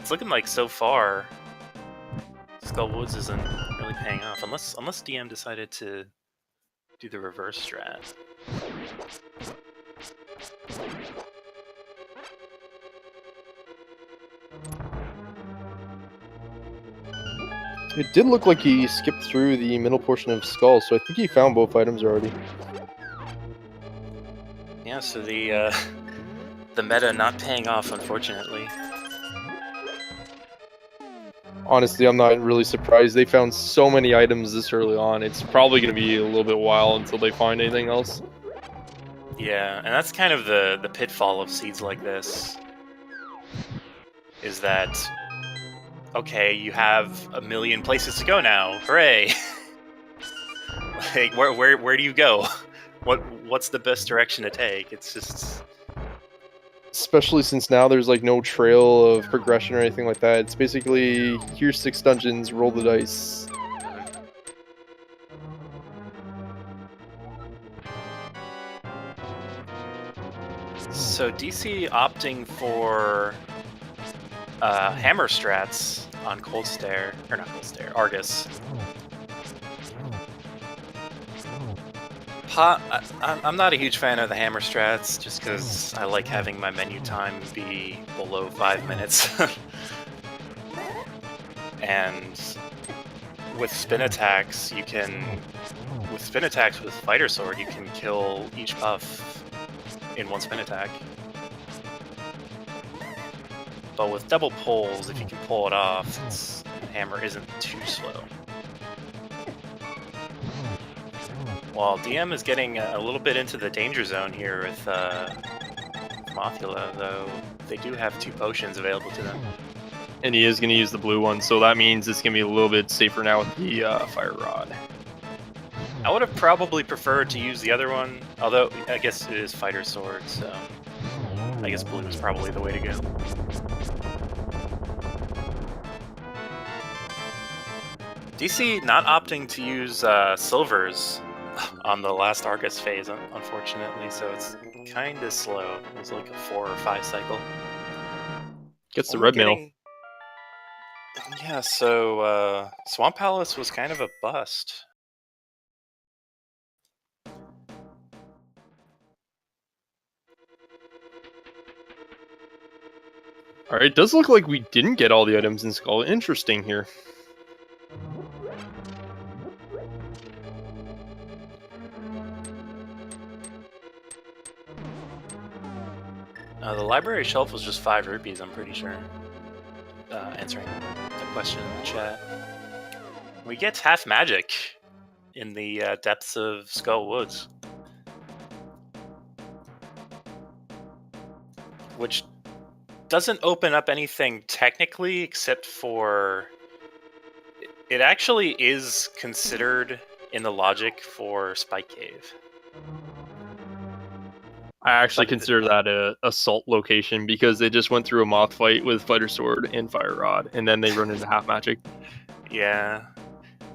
Speaker 1: it's looking like so far Skull Woods isn't really paying off unless DM decided to do the reverse strat.
Speaker 2: It did look like he skipped through the middle portion of Skull, so I think he found both items already.
Speaker 1: Yeah, so the meta not paying off, unfortunately.
Speaker 2: Honestly, I'm not really surprised. They found so many items this early on. It's probably going to be a little bit while until they find anything else.
Speaker 1: Yeah, and that's kind of the pitfall of seeds like this. Is that, okay, you have a million places to go now. Hooray! Like, where do you go? What's the best direction to take? It's just...
Speaker 2: Especially since now there's like no trail of progression or anything like that. It's basically, here's 6 dungeons, roll the dice.
Speaker 1: So DC opting for hammer strats on Cold Stare, or not Cold Stare, Argus. I'm not a huge fan of the hammer strats, just because I like having my menu time be below 5 minutes. And with spin attacks, with Fighter Sword, you can kill each buff in one spin attack. But with double pulls, if you can pull it off, the hammer isn't too slow. While DM is getting a little bit into the danger zone here with Mothula, though they do have 2 potions available to them.
Speaker 2: And he is going to use the blue one, so that means it's going to be a little bit safer now with the Fire Rod.
Speaker 1: I would have probably preferred to use the other one, although I guess it is Fighter Sword, so I guess blue is probably the way to go. DC not opting to use silvers on the last Argus phase, unfortunately, so it's kind of slow. It was like a 4 or 5 cycle.
Speaker 2: Gets the red mail.
Speaker 1: Yeah, so Swamp Palace was kind of a bust.
Speaker 2: Alright, it does look like we didn't get all the items in Skull. Interesting here.
Speaker 1: The library shelf was just 5 rupees, I'm pretty sure. Answering the question in the chat. We get half magic in the depths of Skull Woods. which doesn't open up anything technically, except for it actually is considered in the logic for Spike Cave.
Speaker 2: I actually consider that a assault location because they just went through a moth fight with Fighter Sword and Fire Rod, and then they run into half magic.
Speaker 1: Yeah,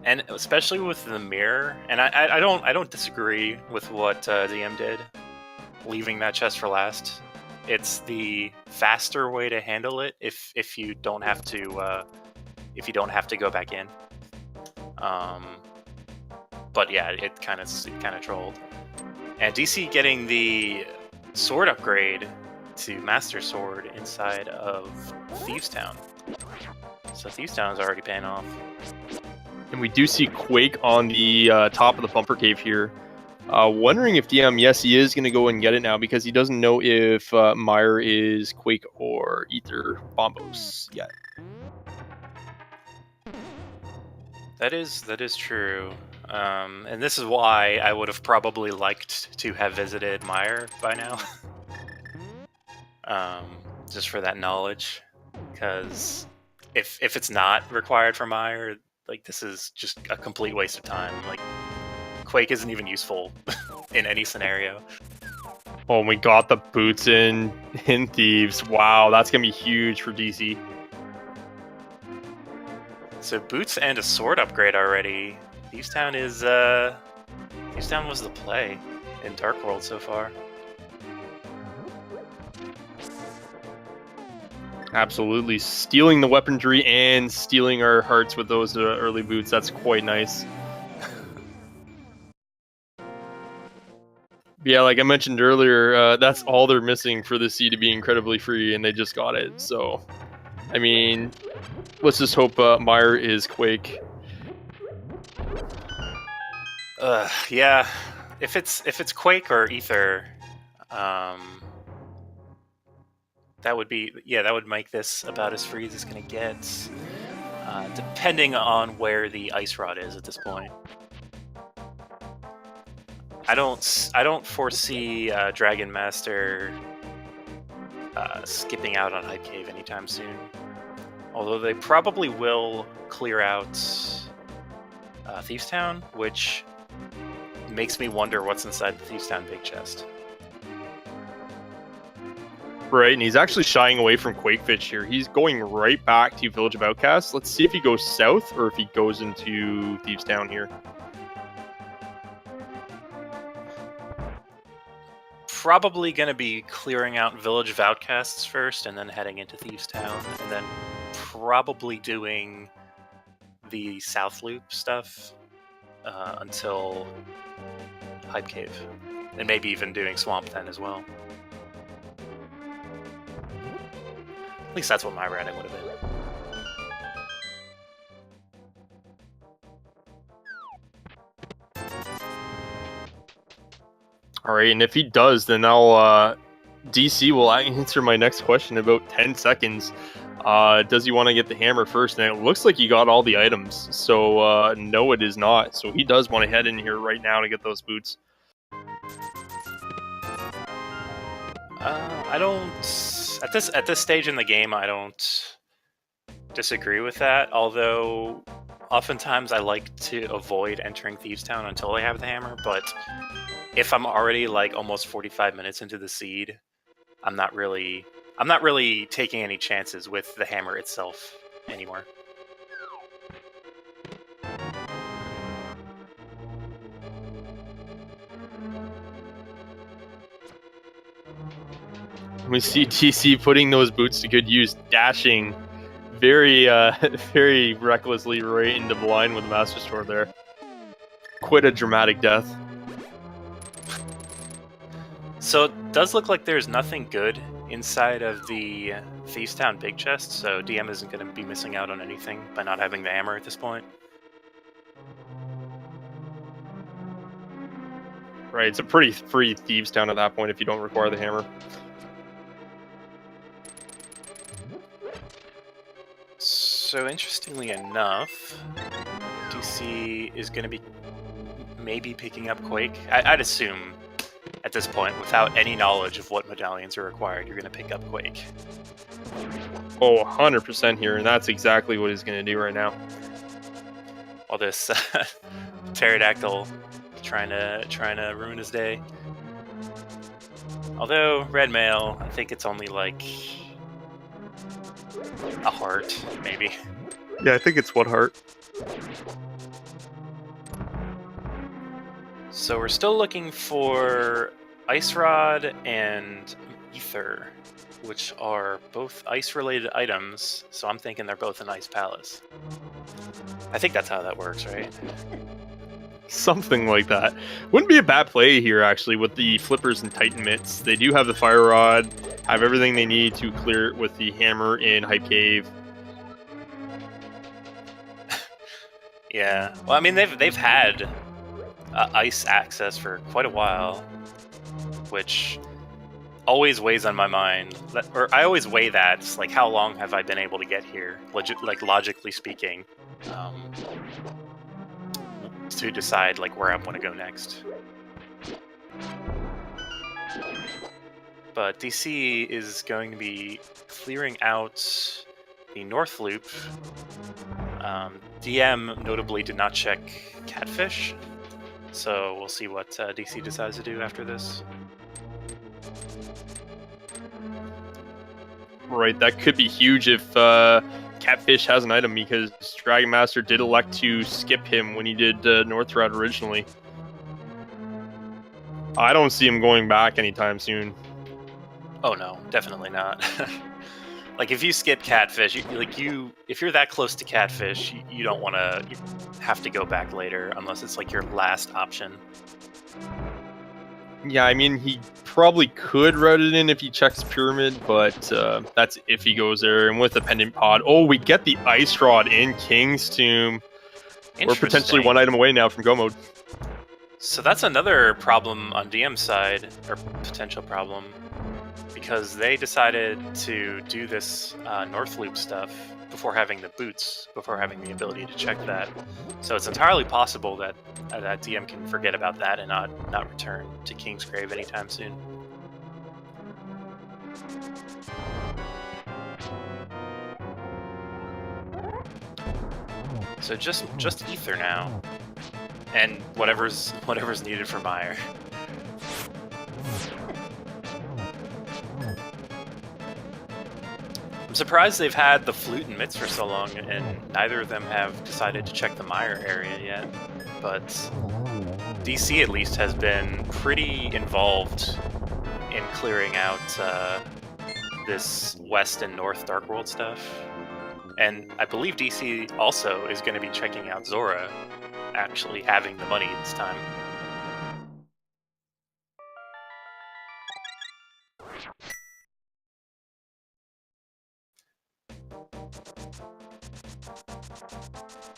Speaker 1: and especially with the mirror, and I don't disagree with what DM did, leaving that chest for last. It's the faster way to handle it if you don't have to go back in. But yeah, it kind of trolled. And DC getting the sword upgrade to Master Sword inside of Thieves Town. So Thieves Town is already paying off.
Speaker 2: And we do see Quake on the top of the Pumper Cave here. Wondering if DM, yes, he is going to go and get it now because he doesn't know if Meyer is Quake or Ether Bombos yet.
Speaker 1: That is true. And this is why I would have probably liked to have visited Meyer by now. Just for that knowledge. Because if it's not required for Meyer, like, this is just a complete waste of time. Like, Quake isn't even useful in any scenario.
Speaker 2: Oh, and we got the boots in Thieves. Wow, that's going to be huge for DC.
Speaker 1: So boots and a sword upgrade already. Thieves Town was the play in Dark World so far.
Speaker 2: Absolutely, stealing the weaponry and stealing our hearts with those early boots. That's quite nice. Yeah, like I mentioned earlier, that's all they're missing for the sea to be incredibly free, and they just got it. So, I mean, let's just hope Meyer is Quake.
Speaker 1: Yeah, if it's Quake or Ether, that would make this about as free as it's gonna get, depending on where the ice rod is at this point. I don't foresee Dragon Master skipping out on Hype Cave anytime soon. Although they probably will clear out Thieves Town, which makes me wonder what's inside the Thieves Town big chest.
Speaker 2: Right, and he's actually shying away from Quakefish here. He's going right back to Village of Outcasts. Let's see if he goes south or if he goes into Thieves Town here.
Speaker 1: Probably going to be clearing out Village of Outcasts first, and then heading into Thieves Town, and then probably doing the South Loop stuff until Hype Cave, and maybe even doing Swamp then as well. At least that's what my rating would have been.
Speaker 2: All right, and if he does, then I'll DC will answer my next question in about 10 seconds. Does he want to get the hammer first? And it looks like he got all the items, so no, it is not. So he does want to head in here right now to get those boots.
Speaker 1: I don't at this stage in the game, I don't disagree with that. Although oftentimes I like to avoid entering Thieves Town until I have the hammer, but if I'm already like almost 45 minutes into the seed, I'm not really taking any chances with the hammer itself anymore.
Speaker 2: We see TC putting those boots to good use, dashing very very recklessly right into blind with Master Sword there. Quite a dramatic death.
Speaker 1: So it does look like there's nothing good inside of the Thieves Town big chest, so DM isn't going to be missing out on anything by not having the hammer at this point.
Speaker 2: Right, it's a pretty free Thieves Town at that point if you don't require the hammer.
Speaker 1: So interestingly enough, DC is going to be maybe picking up Quake. I'd assume at this point, without any knowledge of what medallions are required, you're going to pick up Quake.
Speaker 2: Oh, 100% here, and that's exactly what he's going to do right now.
Speaker 1: All this pterodactyl trying to ruin his day. Although red mail, I think it's only like a heart, maybe.
Speaker 2: Yeah, I think it's one heart.
Speaker 1: So we're still looking for Ice Rod and Ether, which are both ice-related items, so I'm thinking they're both in Ice Palace. I think that's how that works, right?
Speaker 2: Something like that. Wouldn't be a bad play here, actually, with the flippers and Titan mitts. They do have the Fire Rod, have everything they need to clear it with the hammer in Hype Cave.
Speaker 1: Yeah. Well, I mean, they've had ice access for quite a while, which always weighs on my mind. Or I always weigh that. It's like, how long have I been able to get here? Logically speaking. To decide like where I want to go next. But DC is going to be clearing out the North Loop. DM notably did not check Catfish, so we'll see what DC decides to do after this.
Speaker 2: Right, that could be huge if Catfish has an item, because Dragon Master did elect to skip him when he did North Route originally. I don't see him going back anytime soon.
Speaker 1: Oh no, definitely not. Like if you skip Catfish, if you're that close to Catfish, you don't want to have to go back later unless it's like your last option.
Speaker 2: Yeah, I mean, he probably could route it in if he checks Pyramid, but that's if he goes there. And with the Pendant Pod, oh, we get the Ice Rod in King's Tomb. We're potentially one item away now from Go Mode.
Speaker 1: So that's another problem on DM's side, or potential problem, because they decided to do this North Loop stuff before having the boots, before having the ability to check that. So it's entirely possible that that DM can forget about that and not return to King's Grave anytime soon. So just Ether now, and whatever's needed for Mire. I'm surprised they've had the flute and mitts for so long, and neither of them have decided to check the Mire area yet. But DC at least has been pretty involved in clearing out this West and North Dark World stuff. And I believe DC also is going to be checking out Zora, actually having the money this time.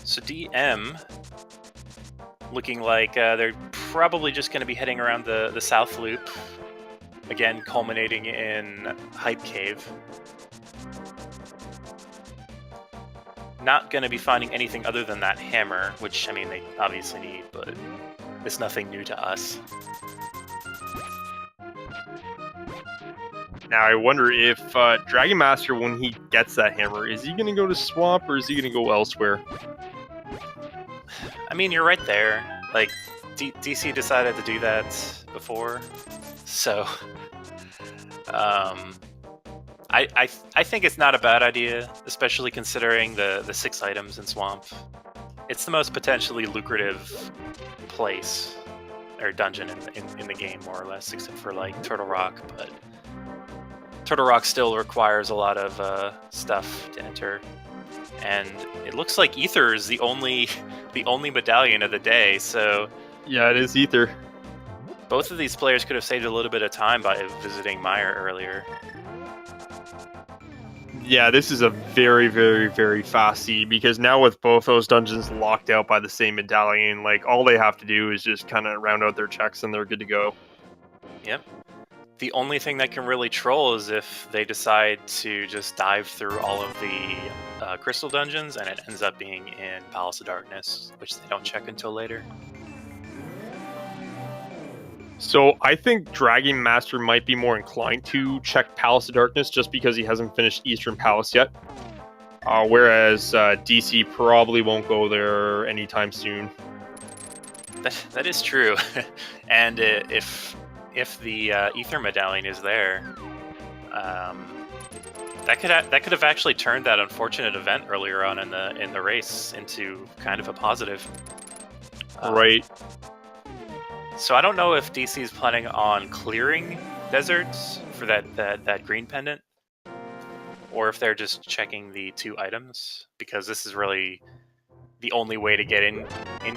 Speaker 1: So DM, looking like they're probably just going to be heading around the South Loop, again culminating in Hype Cave. Not going to be finding anything other than that hammer, which, I mean, they obviously need, but it's nothing new to us.
Speaker 2: Now, I wonder if Dragon Master, when he gets that hammer, is he going to go to Swamp or is he going to go elsewhere?
Speaker 1: I mean, you're right there. Like, DC decided to do that before, so I think it's not a bad idea, especially considering the 6 items in Swamp. It's the most potentially lucrative place or dungeon in the game, more or less, except for like Turtle Rock. But Turtle Rock still requires a lot of stuff to enter, and it looks like Ether is the only medallion of the day. So
Speaker 2: yeah, it is Ether.
Speaker 1: Both of these players could have saved a little bit of time by visiting Mire earlier.
Speaker 2: Yeah, this is a very, very, very fast seed, because now with both those dungeons locked out by the same medallion, like, all they have to do is just kind of round out their checks and they're good to go.
Speaker 1: Yep. The only thing that can really troll is if they decide to just dive through all of the crystal dungeons and it ends up being in Palace of Darkness, which they don't check until later.
Speaker 2: So I think Dragon Master might be more inclined to check Palace of Darkness just because he hasn't finished Eastern Palace yet. Whereas DC probably won't go there anytime soon.
Speaker 1: That is true. And if the Ether Medallion is there, that could have actually turned that unfortunate event earlier on in the race into kind of a positive.
Speaker 2: Right.
Speaker 1: So I don't know if DC is planning on clearing deserts for that green pendant, or if they're just checking the 2 items, because this is really the only way to get in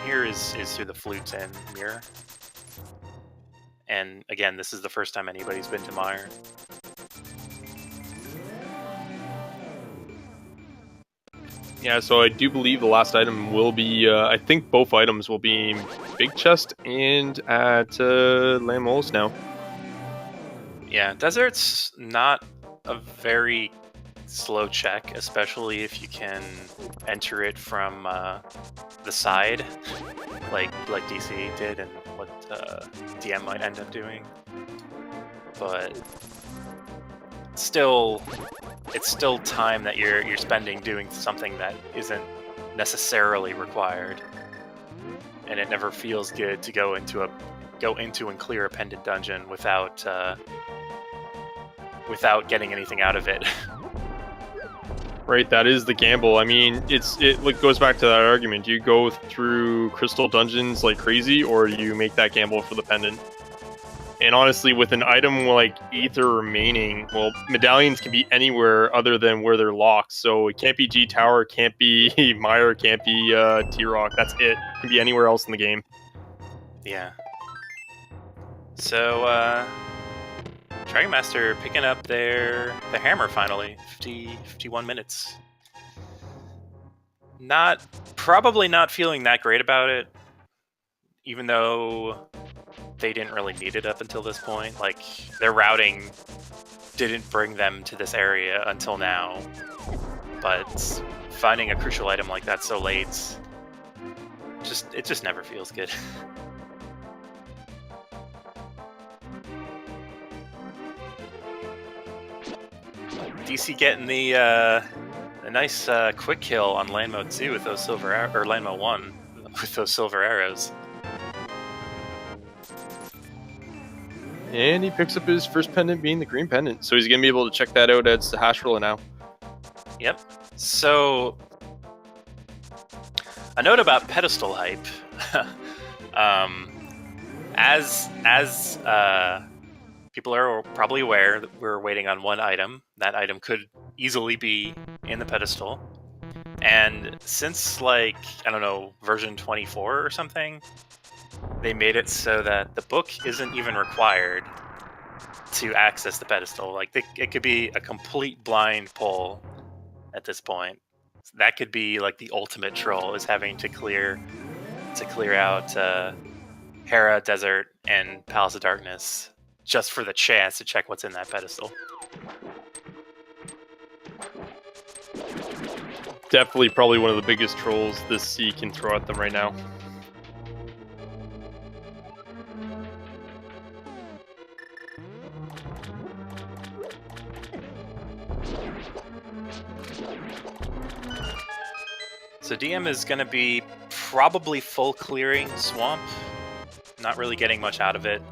Speaker 1: here is through the flute and mirror. And again, this is the first time anybody's been to Mire.
Speaker 2: Yeah, so I do believe the last item will be, I think both items will be in Big Chest and at Lamos now.
Speaker 1: Yeah, desert's not a very slow check, especially if you can enter it from the side, like DC did and what DM might end up doing. But still, it's still time that you're spending doing something that isn't necessarily required, and it never feels good to go into and clear a pendant dungeon without getting anything out of it.
Speaker 2: Right, that is the gamble. I mean, it goes back to that argument. Do you go through crystal dungeons like crazy, or do you make that gamble for the pendant? And honestly, with an item like Ether remaining, well, medallions can be anywhere other than where they're locked. So it can't be G Tower, can't be Mire, can't be T-Rock. That's it. It can be anywhere else in the game.
Speaker 1: Yeah. So, Dragonmaster picking up the hammer finally. 51 minutes. Probably not feeling that great about it, even though they didn't really need it up until this point. Like, their routing didn't bring them to this area until now. But finding a crucial item like that so late, it just never feels good. DC getting the nice quick kill on Landmo 2 with those or Landmo 1 with those silver arrows.
Speaker 2: And he picks up his first pendant being the green pendant. So he's going to be able to check that out as the hash roller now. Yep.
Speaker 1: So, a note about pedestal hype. As people are probably aware that we're waiting on one item. That item could easily be in the pedestal. And since, like, I don't know, version 24 or something, they made it so that the book isn't even required to access the pedestal. Like, it could be a complete blind pull at this point. That could be, like, the ultimate troll, is having to clear out Hera, Desert, and Palace of Darkness just for the chance to check what's in that pedestal.
Speaker 2: Definitely probably one of the biggest trolls this sea can throw at them right now.
Speaker 1: So DM is going to be probably full clearing Swamp. Not really getting much out of it.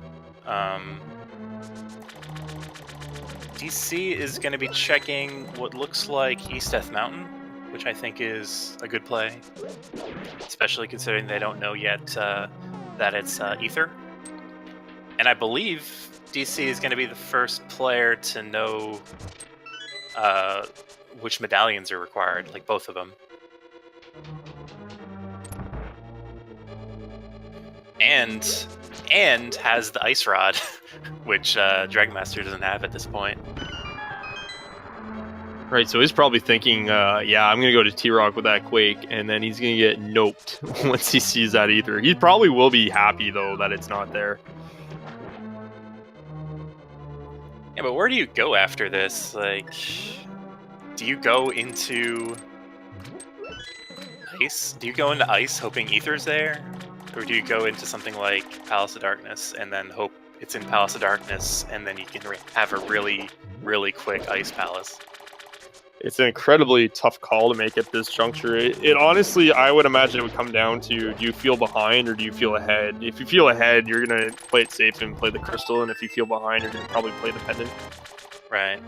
Speaker 1: DC is going to be checking what looks like East Death Mountain, which I think is a good play, especially considering they don't know yet that it's Ether. And I believe DC is going to be the first player to know which medallions are required, like both of them. And has the Ice Rod, which Dragonmaster doesn't have at this point.
Speaker 2: Right, so he's probably thinking, yeah, I'm going to go to T-Rock with that Quake, and then he's going to get noped once he sees that Ether. He probably will be happy, though, that it's not there.
Speaker 1: Yeah, but where do you go after this? Like, do you go into Ice? Do you go into Ice hoping Ether's there? Or do you go into something like Palace of Darkness and then hope it's in Palace of Darkness and then you can have a really, really quick Ice Palace?
Speaker 2: It's an incredibly tough call to make at this juncture. It honestly, I would imagine it would come down to, do you feel behind or do you feel ahead? If you feel ahead, you're going to play it safe and play the crystal, and if you feel behind, you're going to probably play the pendant.
Speaker 1: Right.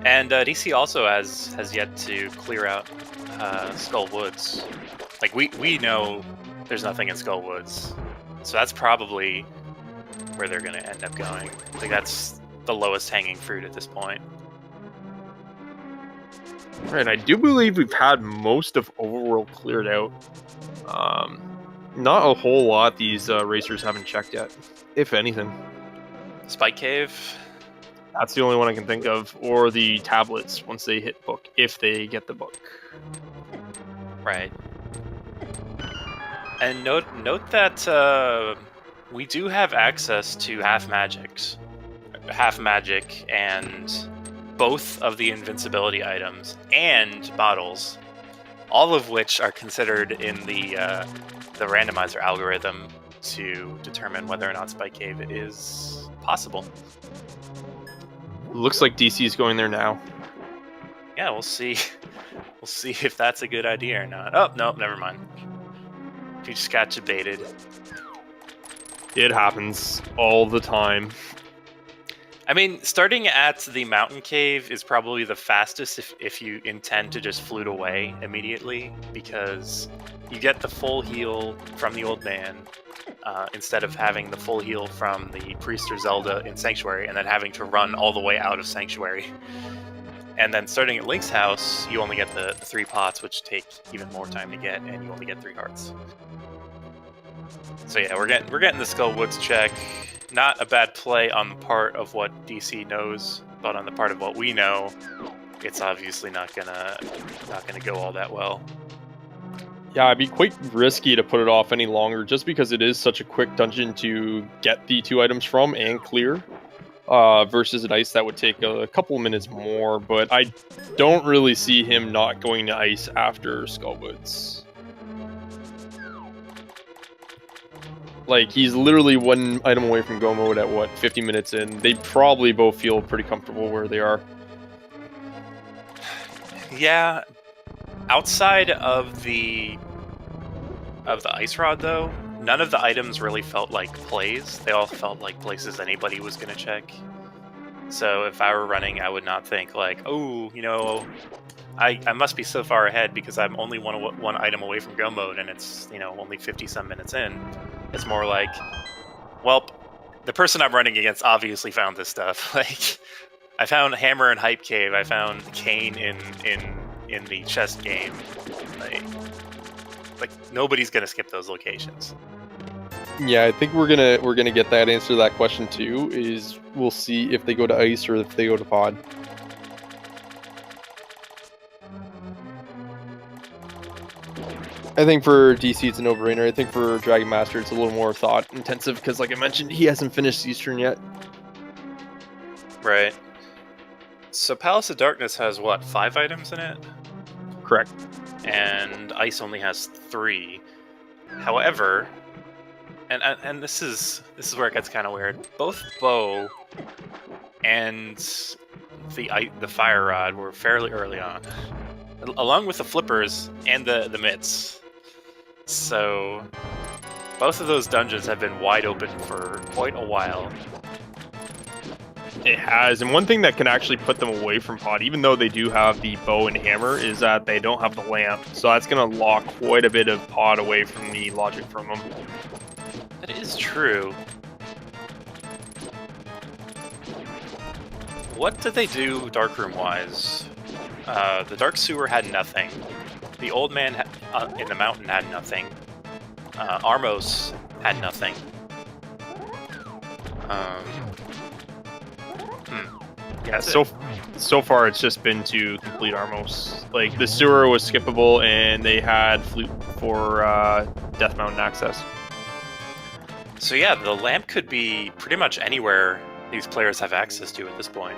Speaker 1: And DC also has yet to clear out Skull Woods. Like, we know there's nothing in Skull Woods, so that's probably where they're going to end up going. Like, that's the lowest hanging fruit at this point.
Speaker 2: Right, I do believe we've had most of Overworld cleared out. Not a whole lot these racers haven't checked yet, if anything.
Speaker 1: Spike Cave?
Speaker 2: That's the only one I can think of. Or the tablets, once they hit book, if they get the book.
Speaker 1: Right. And note that we do have access to half magic and both of the invincibility items and bottles, all of which are considered in the randomizer algorithm to determine whether or not Spike Cave is possible.
Speaker 2: Looks like DC is going there now.
Speaker 1: Yeah, we'll see. We'll see if that's a good idea or not. Oh, no, never mind. You just got debated.
Speaker 2: It happens all the time.
Speaker 1: I mean, starting at the mountain cave is probably the fastest if you intend to just flute away immediately, because you get the full heal from the old man instead of having the full heal from the priest or Zelda in Sanctuary and then having to run all the way out of Sanctuary. And then starting at Link's house, you only get the 3 pots, which take even more time to get, and you only get 3 hearts. So yeah, we're getting the Skull Woods check. Not a bad play on the part of what DC knows, but on the part of what we know, it's obviously not gonna go all that well.
Speaker 2: Yeah, it'd be quite risky to put it off any longer, just because it is such a quick dungeon to get the 2 items from and clear, versus an ice that would take a couple minutes more. But I don't really see him not going to ice after Skullwoods. Like, he's literally 1 item away from go mode at, what, 50 minutes in. They probably both feel pretty comfortable where they are.
Speaker 1: Yeah. Outside of the ice rod, though, none of the items really felt like plays. They all felt like places anybody was going to check. So if I were running, I would not think like, oh, you know, I must be so far ahead because I'm only one item away from go mode and it's, you know, only 50-some minutes in. It's more like, well, the person I'm running against obviously found this stuff. Like, I found Hammer in Hype Cave. I found Kane in the chest game. Like nobody's gonna skip those locations.
Speaker 2: Yeah, I think we're gonna get that answer to that question too. Is we'll see if they go to ice or if they go to pod. I think for DC it's a no-brainer. I think for Dragon Master it's a little more thought intensive because, like I mentioned, he hasn't finished Eastern yet.
Speaker 1: Right. So Palace of Darkness has what, 5 items in it?
Speaker 2: Correct.
Speaker 1: And Ice only has 3. However, and this is where it gets kind of weird. Both Bow and the Fire Rod were fairly early on, along with the Flippers and the Mitts. So both of those dungeons have been wide open for quite a while.
Speaker 2: It has, and one thing that can actually put them away from pod, even though they do have the bow and hammer, is that they don't have the lamp. So that's going to lock quite a bit of pod away from the logic from them.
Speaker 1: That is true. What did they do darkroom-wise? The Dark Sewer had nothing. The Old Man in the Mountain had nothing. Armos had nothing.
Speaker 2: Yeah, so far it's just been to complete Armos. Like, the sewer was skippable, and they had Flute for Death Mountain access.
Speaker 1: So yeah, the lamp could be pretty much anywhere these players have access to at this point.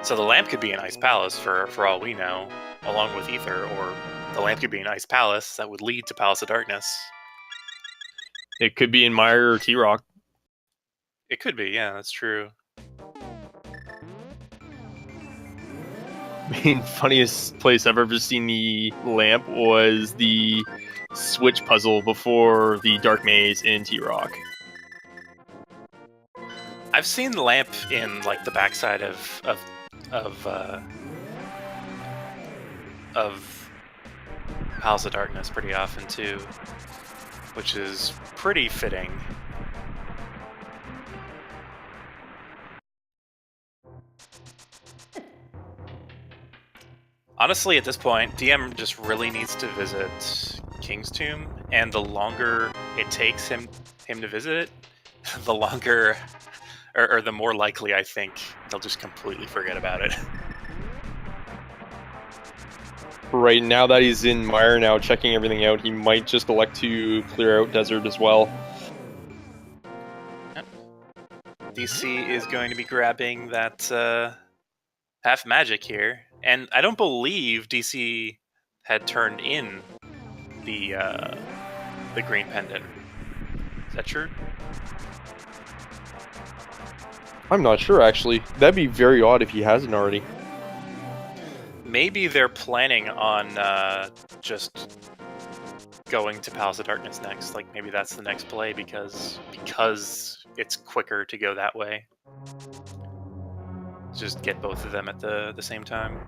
Speaker 1: So the lamp could be in Ice Palace for all we know, along with Ether, or the lamp could be in Ice Palace that would lead to Palace of Darkness.
Speaker 2: It could be in Mire or T-Rock.
Speaker 1: It could be, yeah, that's true.
Speaker 2: I mean, funniest place I've ever seen the lamp was the Switch puzzle before the Dark Maze in T-Rock.
Speaker 1: I've seen the lamp in like the backside of Palace of Darkness pretty often too, which is pretty fitting. Honestly, at this point, DM just really needs to visit King's Tomb, and the longer it takes him to visit it, the longer, or the more likely I think they'll just completely forget about it.
Speaker 2: Right now that he's in Mire now, checking everything out, he might just elect to clear out Desert as well.
Speaker 1: DC is going to be grabbing that half magic here, and I don't believe DC had turned in the green pendant. Is that true?
Speaker 2: I'm not sure, actually. That'd be very odd if he hasn't already.
Speaker 1: Maybe they're planning on just going to Palace of Darkness next. Like maybe that's the next play because it's quicker to go that way. Just get both of them at the same time.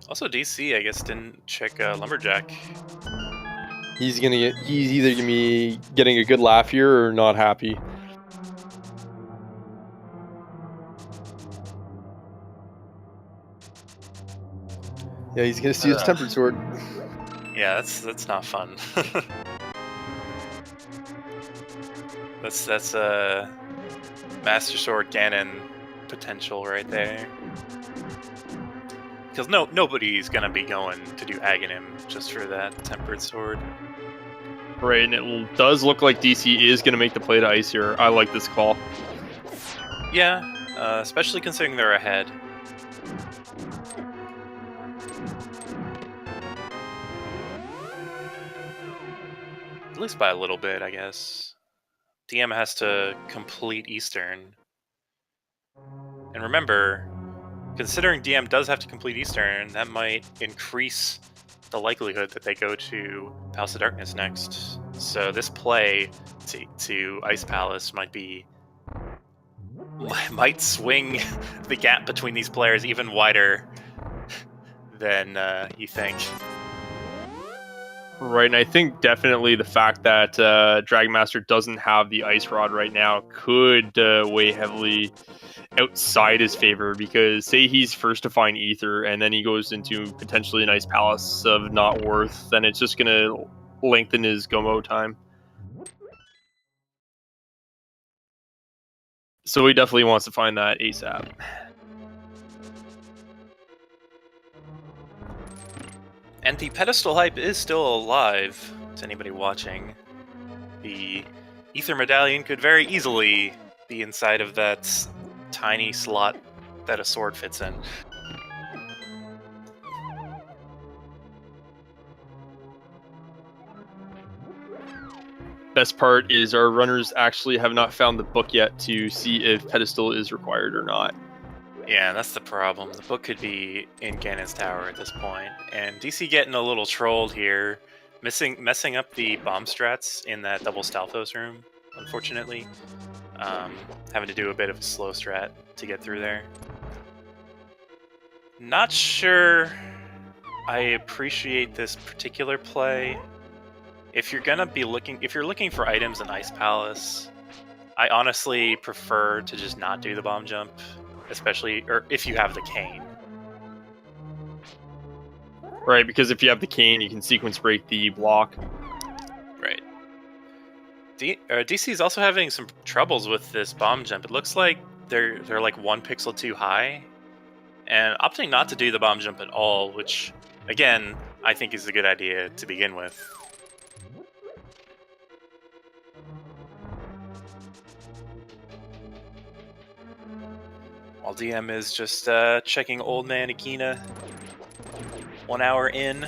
Speaker 1: Also, DC, I guess, didn't check Lumberjack.
Speaker 2: He's either gonna be getting a good laugh here or not happy. Yeah, he's gonna see his tempered sword.
Speaker 1: Yeah, that's not fun. that's Master Sword Ganon potential right there. Because nobody's gonna be going to do Aghanim just for that tempered sword.
Speaker 2: Right, and it does look like DC is gonna make the play to ice here. I like this call.
Speaker 1: Yeah, especially considering they're ahead. At least by a little bit, I guess. DM has to complete Eastern. And remember, considering DM does have to complete Eastern, that might increase the likelihood that they go to Palace of Darkness next. So this play to Ice Palace might swing the gap between these players even wider than you think.
Speaker 2: Right, and I think definitely the fact that Dragonmaster doesn't have the Ice Rod right now could weigh heavily outside his favor, because say he's first to find Ether and then he goes into potentially an Ice Palace of not worth, then it's just going to lengthen his Gomo time. So he definitely wants to find that ASAP.
Speaker 1: And the pedestal hype is still alive to anybody watching. The Ether Medallion could very easily be inside of that tiny slot that a sword fits in.
Speaker 2: Best part is our runners actually have not found the book yet to see if pedestal is required or not.
Speaker 1: Yeah, that's the problem. The book could be in Ganon's tower at this point, and DC getting a little trolled here, messing up the bomb strats in that double Stalfos room, unfortunately. Having to do a bit of a slow strat to get through there. Not sure I appreciate this particular play. If you're looking for items in Ice Palace, I honestly prefer to just not do the bomb jump, especially if you have the cane.
Speaker 2: Right, because if you have the cane, you can sequence break the block.
Speaker 1: Right. DC is also having some troubles with this bomb jump. It looks like they're like 1 pixel too high, and opting not to do the bomb jump at all, which again I think is a good idea to begin with. While DM is just checking Old Man Akina 1 hour in.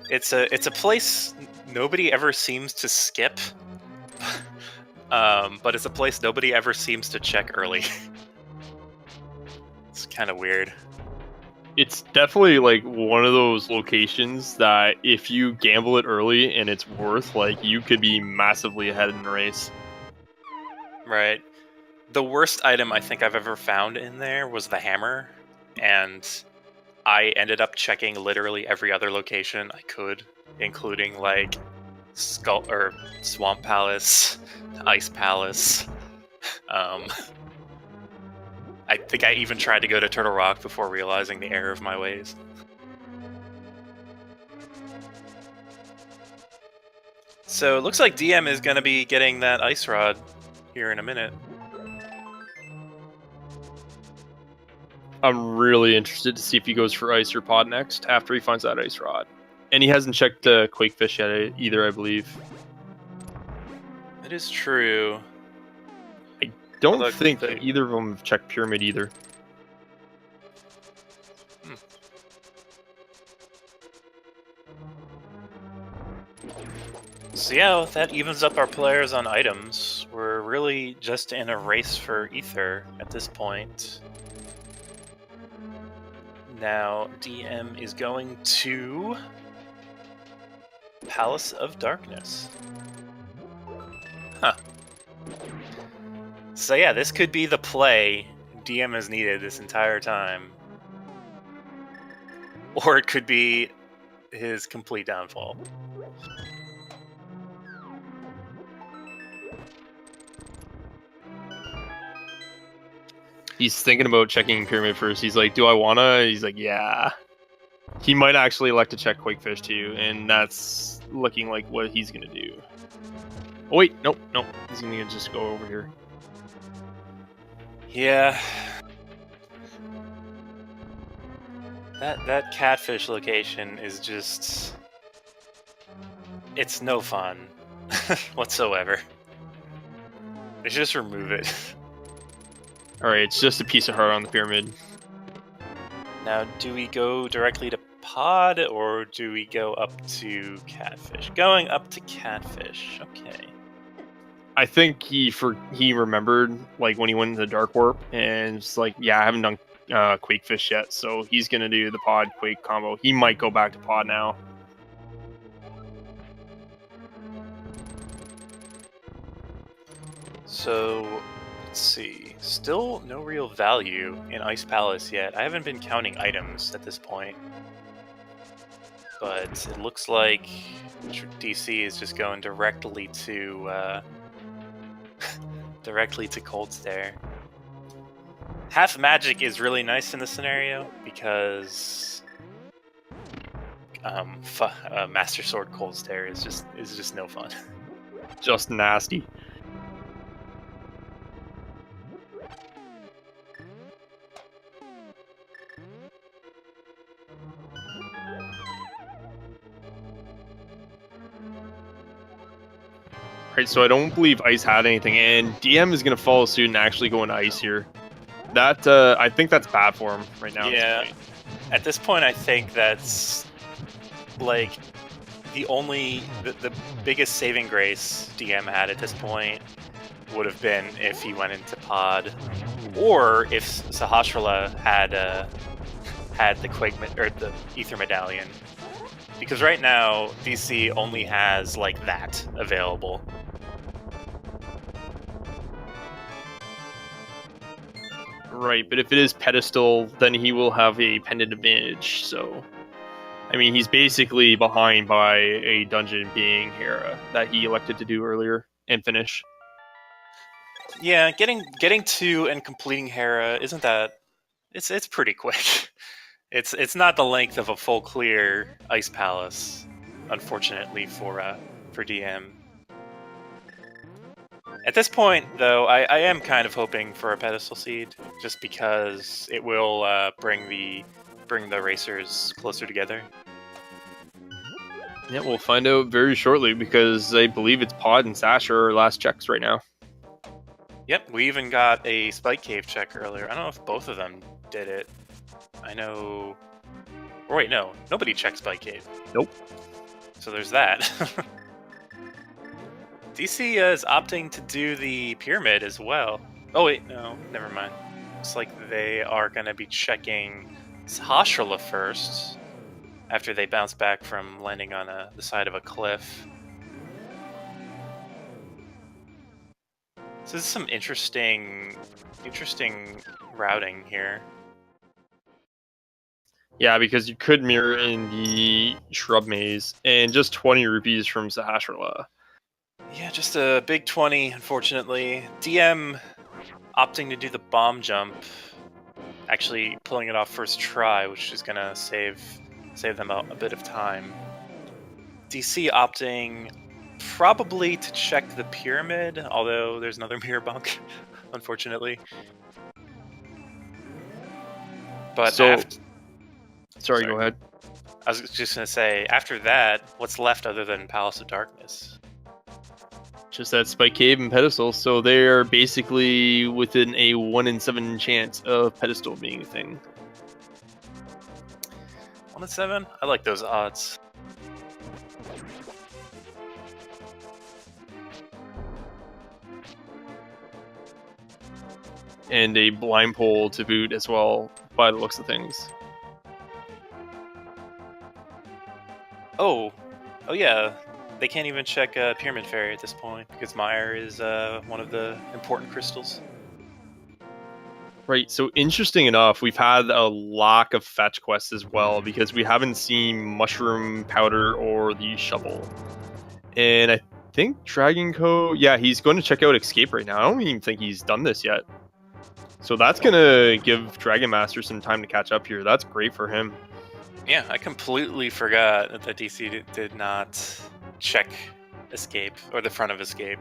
Speaker 1: It's a place nobody ever seems to skip, but it's a place nobody ever seems to check early. It's kind of weird.
Speaker 2: It's definitely like one of those locations that if you gamble it early and it's worth, like, you could be massively ahead in the race.
Speaker 1: Right. The worst item I think I've ever found in there was the hammer, and I ended up checking literally every other location I could, including like Skull or Swamp Palace, Ice Palace. I think I even tried to go to Turtle Rock before realizing the error of my ways. So it looks like DM is going to be getting that ice rod here in a minute.
Speaker 2: I'm really interested to see if he goes for ice or pod next after he finds that ice rod. And he hasn't checked Quakefish yet either, I believe.
Speaker 1: It is true.
Speaker 2: Don't think that either of them have checked Pyramid either.
Speaker 1: So yeah, that evens up our players on items. We're really just in a race for ether at this point. Now, DM is going to Palace of Darkness. Huh. So yeah, this could be the play DM has needed this entire time. Or it could be his complete downfall.
Speaker 2: He's thinking about checking Pyramid first. He's like, do I wanna? He's like, yeah. He might actually elect to check Quakefish too, and that's looking like what he's gonna do. Oh wait, nope. He's gonna just go over here.
Speaker 1: Yeah. That catfish location is just... it's no fun whatsoever. They should just remove it.
Speaker 2: Alright, it's just a piece of heart on the pyramid.
Speaker 1: Now, do we go directly to pod, or do we go up to catfish? Going up to catfish, okay.
Speaker 2: I think he remembered, like, when he went into the Dark Warp, and it's like, yeah, I haven't done Quakefish yet, so he's gonna do the pod Quake combo. He might go back to pod now.
Speaker 1: So, let's see. Still no real value in Ice Palace yet. I haven't been counting items at this point. But it looks like DC is just going directly to directly to Cold Stare. Half magic is really nice in this scenario because Master Sword Cold Stare is just no fun.
Speaker 2: Just nasty. Right, so I don't believe Ice had anything, and DM is going to follow suit and actually go into Ice here. That, I think that's bad for him right now.
Speaker 1: Yeah, at this point I think that's, like, the biggest saving grace DM had at this point would have been if he went into pod, or if Sahasrahla had the the Ether Medallion. Because right now, DC only has, like, that available.
Speaker 2: Right, but if it is Pedestal, then he will have a pendant advantage, so... I mean, he's basically behind by a dungeon being Hera that he elected to do earlier and finish.
Speaker 1: Yeah, getting to and completing Hera isn't that... It's pretty quick. It's not the length of a full clear Ice Palace, unfortunately for DM. At this point, though, I am kind of hoping for a Pedestal Seed, just because it will bring the racers closer together.
Speaker 2: Yeah, we'll find out very shortly, because I believe it's Pod and Sasha are last checks right now.
Speaker 1: Yep, we even got a Spike Cave check earlier. I don't know if both of them did it. I know... Or wait, no. Nobody checked Spike Cave.
Speaker 2: Nope.
Speaker 1: So there's that. DC is opting to do the pyramid as well. Oh wait, no. Never mind. Looks like they are going to be checking Hashirla first, after they bounce back from landing on the side of a cliff. So this is some interesting routing here.
Speaker 2: Yeah, because you could mirror in the shrub maze, and just 20 rupees from Sahasrahla.
Speaker 1: Yeah, just a big 20, unfortunately. DM opting to do the bomb jump, actually pulling it off first try, which is gonna save them a bit of time. DC opting probably to check the pyramid, although there's another mirror bunk, unfortunately. But
Speaker 2: So,
Speaker 1: after...
Speaker 2: sorry, go ahead.
Speaker 1: I was just going to say, after that, what's left other than Palace of Darkness?
Speaker 2: Just that Spike Cave and Pedestal, so they're basically within a 1 in 7 chance of Pedestal being a thing.
Speaker 1: 1 in 7? I like those odds.
Speaker 2: And a blind pole to boot as well, by the looks of things.
Speaker 1: Oh yeah. They can't even check Pyramid Fairy at this point, because Meyer is one of the important crystals.
Speaker 2: Right, so interesting enough, we've had a lack of fetch quests as well, because we haven't seen Mushroom Powder or the Shovel. And I think dragonc0, yeah, he's going to check out Escape right now. I don't even think he's done this yet. So that's going to give Dragon Master some time to catch up here. That's great for him.
Speaker 1: Yeah, I completely forgot that DC did not check Escape, or the front of Escape.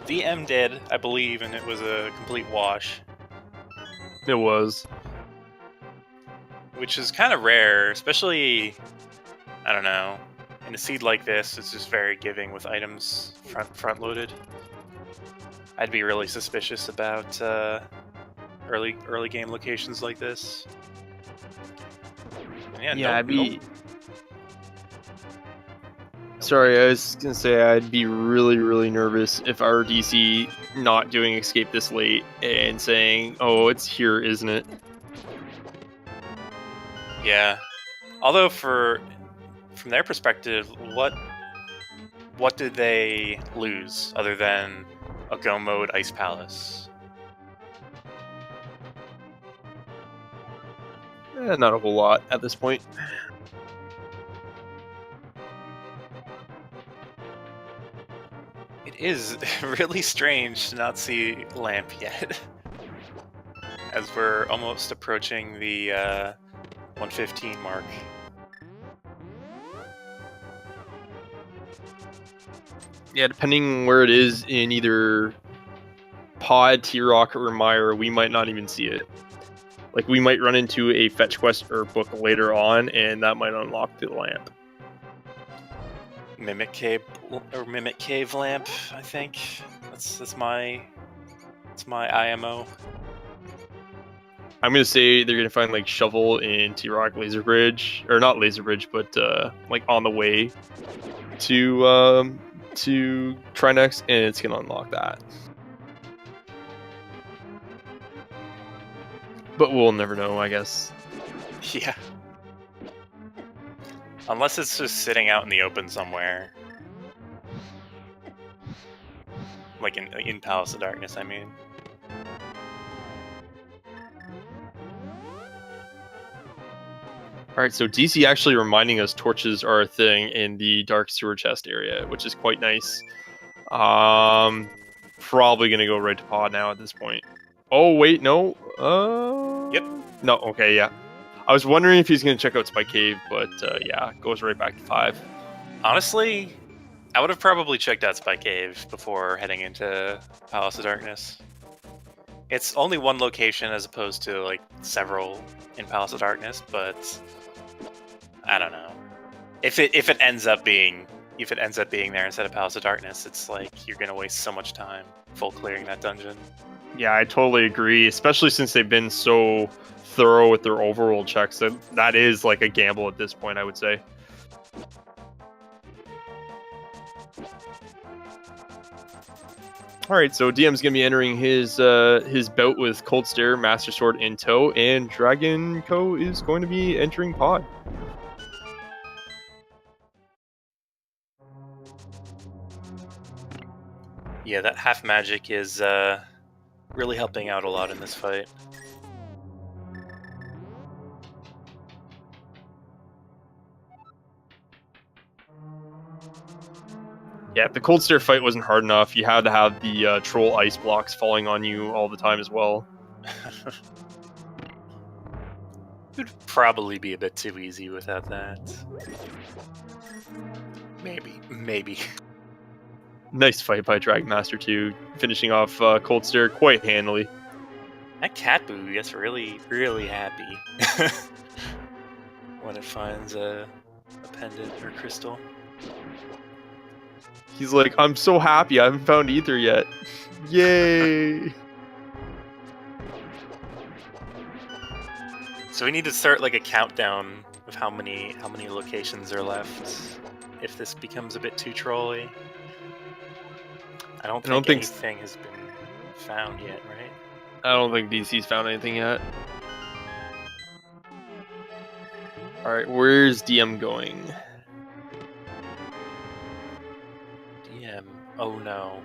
Speaker 1: DM did, I believe, and it was a complete wash.
Speaker 2: It was.
Speaker 1: Which is kind of rare, especially, I don't know, in a seed like this, it's just very giving with items front-loaded. I'd be really suspicious about early game locations like this. And
Speaker 2: yeah, I'd be... Sorry, I was going to say I'd be really nervous if our DC not doing Escape this late and saying, oh, it's here, isn't it?
Speaker 1: Yeah. Although from their perspective, what did they lose other than a Go Mode Ice Palace?
Speaker 2: Not a whole lot at this point.
Speaker 1: It is really strange to not see Lamp yet, as we're almost approaching the 115 mark.
Speaker 2: Yeah, depending where it is in either Pod, T-Rock, or Mire, we might not even see it. Like, we might run into a fetch quest or book later on, and that might unlock the lamp.
Speaker 1: Mimic Cave lamp, I think. That's my IMO.
Speaker 2: I'm gonna say they're gonna find like Shovel in T-Rock Laser Bridge, or not Laser Bridge, but like on the way to Trinex, and it's gonna unlock that. But we'll never know, I guess.
Speaker 1: Yeah. Unless it's just sitting out in the open somewhere. Like in Palace of Darkness, I mean.
Speaker 2: Alright, so DC actually reminding us torches are a thing in the Dark Sewer Chest area, which is quite nice. Probably gonna go right to Pod now at this point. Oh, wait, no.
Speaker 1: Yep.
Speaker 2: No, okay, yeah. I was wondering if he's going to check out Spike Cave, but yeah, goes right back to 5.
Speaker 1: Honestly, I would have probably checked out Spike Cave before heading into Palace of Darkness. It's only one location as opposed to like several in Palace of Darkness, but I don't know. If it ends up being if it ends up being there instead of Palace of Darkness, it's like you're gonna waste so much time full clearing that dungeon.
Speaker 2: Yeah, I totally agree, especially since they've been so thorough with their overworld checks. That is like a gamble at this point, I would say. All right, so DM's gonna be entering his bout with Cold Stare, Master Sword in tow, and dragonc0 is going to be entering pod.
Speaker 1: Yeah, that half magic is really helping out a lot in this fight.
Speaker 2: Yeah, if the Cold Stare fight wasn't hard enough, you had to have the troll ice blocks falling on you all the time as well.
Speaker 1: It would probably be a bit too easy without that. Maybe.
Speaker 2: Nice fight by dragonmaster02, finishing off Cold Stare quite handily.
Speaker 1: That cat boo gets really, really happy when it finds a pendant or crystal.
Speaker 2: He's like, I'm so happy I haven't found Ether yet. Yay!
Speaker 1: So we need to start like a countdown of how many locations are left if this becomes a bit too trolly. I don't think anything has been found yet, right?
Speaker 2: I don't think DC's found anything yet. Alright, where's DM going?
Speaker 1: DM. Oh no.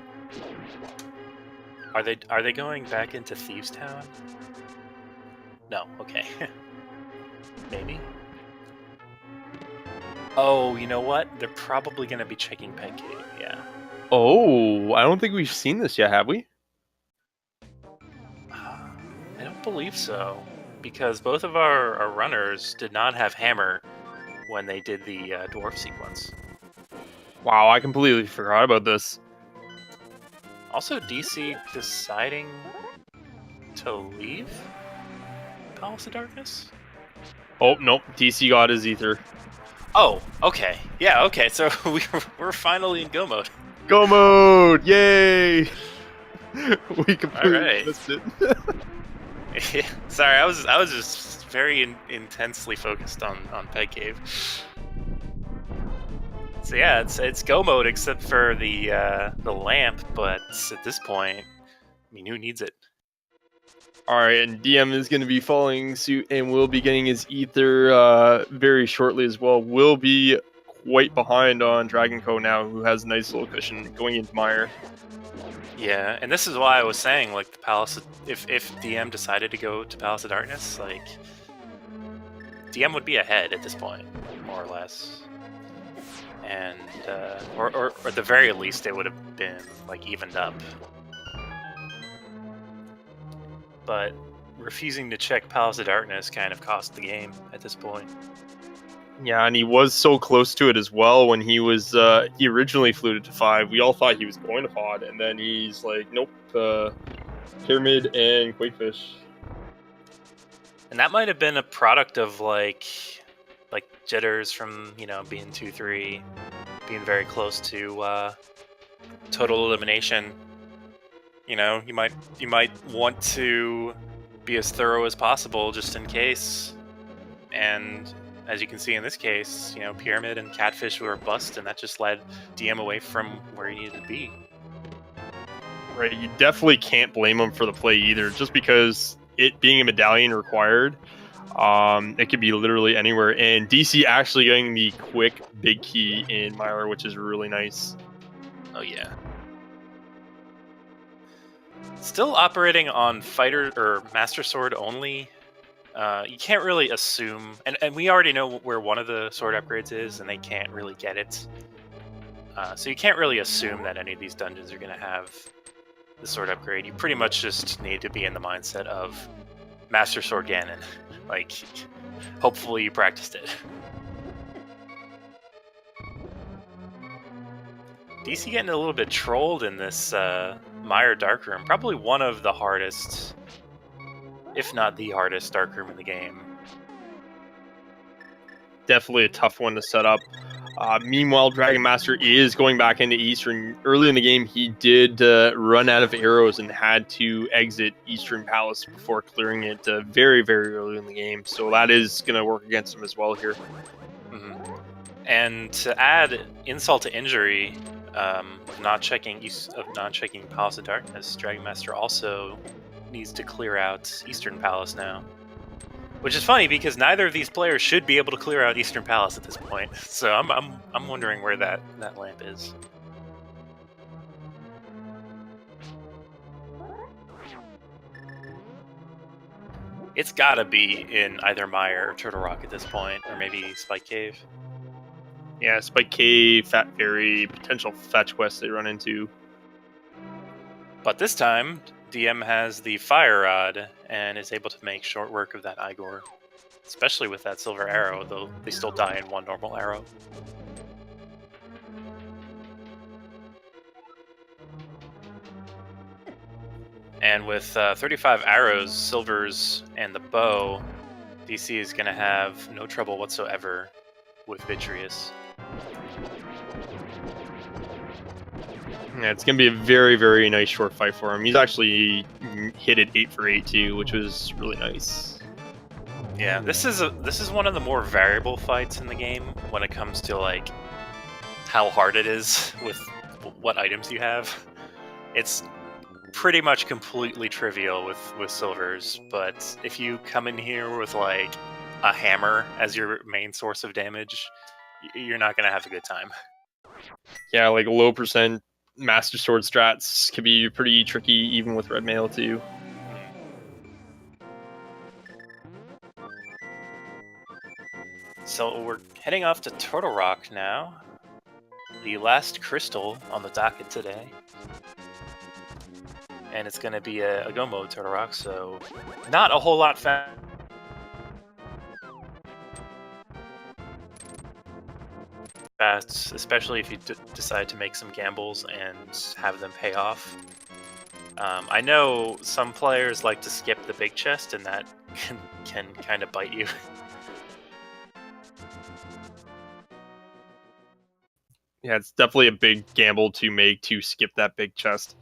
Speaker 1: Are they going back into Thieves Town? No, okay. Maybe. Oh, you know what? They're probably gonna be checking Pet Cave, yeah.
Speaker 2: Oh, I don't think we've seen this yet, have we?
Speaker 1: I don't believe so, because both of our runners did not have hammer when they did the dwarf sequence.
Speaker 2: Wow, I completely forgot about this.
Speaker 1: Also, DC deciding to leave Palace of Darkness?
Speaker 2: Oh, nope, DC got his Ether.
Speaker 1: Oh, okay. Yeah, okay, so we're finally in go mode.
Speaker 2: Go mode! Yay! We completely missed it.
Speaker 1: Sorry, I was just very intensely focused on Pet Cave. So yeah, it's go mode except for the lamp, but at this point, I mean, who needs it?
Speaker 2: Alright, and DM is going to be following suit and will be getting his Ether very shortly as well. Will be quite behind on dragonc0 now, who has a nice little cushion going into Mire.
Speaker 1: Yeah, and this is why I was saying, like, the Palace of, if DM decided to go to Palace of Darkness, like, DM would be ahead at this point, more or less. And, or at the very least, it would have been, like, evened up. But refusing to check Palace of Darkness kind of cost the game at this point.
Speaker 2: Yeah, and he was so close to it as well when he was, he originally flew it to 5. We all thought he was going to pod, and then he's like, nope, Pyramid and Quakefish.
Speaker 1: And that might have been a product of, like jitters from, you know, being 2-3, being very close to total elimination. You know, you might want to be as thorough as possible just in case. And as you can see in this case, you know, Pyramid and Catfish were a bust, and that just led DM away from where he needed to be.
Speaker 2: Right, you definitely can't blame him for the play either, just because it being a medallion required, it could be literally anywhere. And DC actually getting the quick big key in Mire, which is really nice.
Speaker 1: Oh yeah. Still operating on fighter or master sword only. You can't really assume, and we already know where one of the sword upgrades is, and they can't really get it. So you can't really assume that any of these dungeons are going to have the sword upgrade. You pretty much just need to be in the mindset of Master Sword Ganon. Like, hopefully you practiced it. DC getting a little bit trolled in this Mire Dark Room. Probably one of the hardest, if not the hardest, Dark Room in the game.
Speaker 2: Definitely a tough one to set up. Meanwhile, Dragonmaster is going back into Eastern. Early in the game, he did run out of arrows and had to exit Eastern Palace before clearing it very, very early in the game. So that is going to work against him as well here.
Speaker 1: Mm-hmm. And to add insult to injury, of not checking Palace of Darkness, Dragonmaster also needs to clear out Eastern Palace now. Which is funny because neither of these players should be able to clear out Eastern Palace at this point. So I'm wondering where that lamp is. It's gotta be in either Mire or Turtle Rock at this point, or maybe Spike Cave.
Speaker 2: Yeah, Spike Cave, Fat Fairy, potential fetch quests they run into.
Speaker 1: But this time, DM has the Fire Rod and is able to make short work of that Igor. Especially with that silver arrow, though they still die in one normal arrow. And with 35 arrows, silvers, and the bow, DC is going to have no trouble whatsoever with Vitreous.
Speaker 2: Yeah, it's going to be a very, very nice short fight for him. He's actually hit it 8 for 8 too, which was really nice.
Speaker 1: Yeah, this is one of the more variable fights in the game when it comes to like how hard it is with what items you have. It's pretty much completely trivial with silvers, but if you come in here with like a hammer as your main source of damage, you're not gonna have a good time.
Speaker 2: Yeah, like low percent Master Sword strats can be pretty tricky even with red mail too.
Speaker 1: So we're heading off to Turtle Rock now. The last crystal on the docket today. And it's going to be a go mode Turtle Rock, so not a whole lot fast. Especially if you decide to make some gambles and have them pay off. I know some players like to skip the big chest, and that can kind of bite you.
Speaker 2: Yeah, it's definitely a big gamble to make to skip that big chest.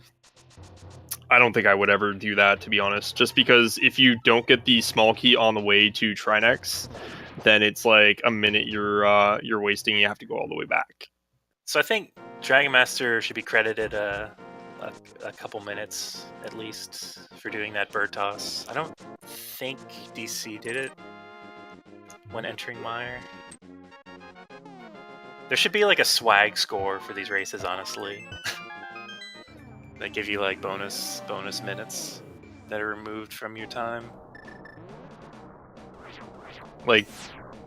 Speaker 2: I don't think I would ever do that, to be honest. Just because if you don't get the small key on the way to Trinex, then it's like a minute you're wasting. You have to go all the way back.
Speaker 1: So I think Dragonmaster should be credited a couple minutes at least for doing that bird toss. I don't think DC did it when entering Mire. There should be like a swag score for these races, honestly. That give you like bonus minutes that are removed from your time.
Speaker 2: Like,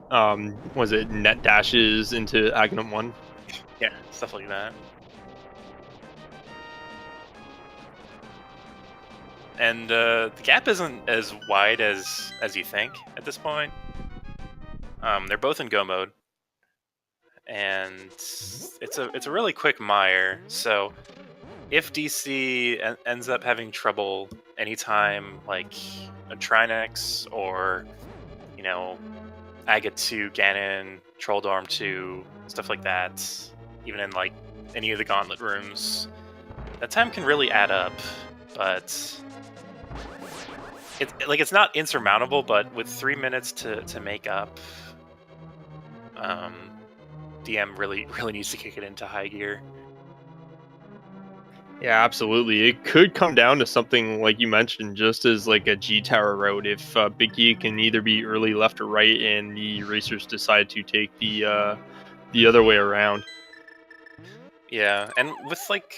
Speaker 2: was it net dashes into Ganon 1?
Speaker 1: Yeah, stuff like that. And the gap isn't as wide as you think at this point. They're both in go mode, and it's a really quick Mire. So if DC ends up having trouble anytime, like a Trinex or Agate 2, Ganon, Trolldorm 2, stuff like that, even in like any of the Gauntlet rooms, that time can really add up. But it's not insurmountable, but with 3 minutes to make up, DM really needs to kick it into high gear.
Speaker 2: Yeah, absolutely. It could come down to something like you mentioned, just as like a G Tower route. If Big E can either be early left or right, and the racers decide to take the other way around.
Speaker 1: Yeah, and with like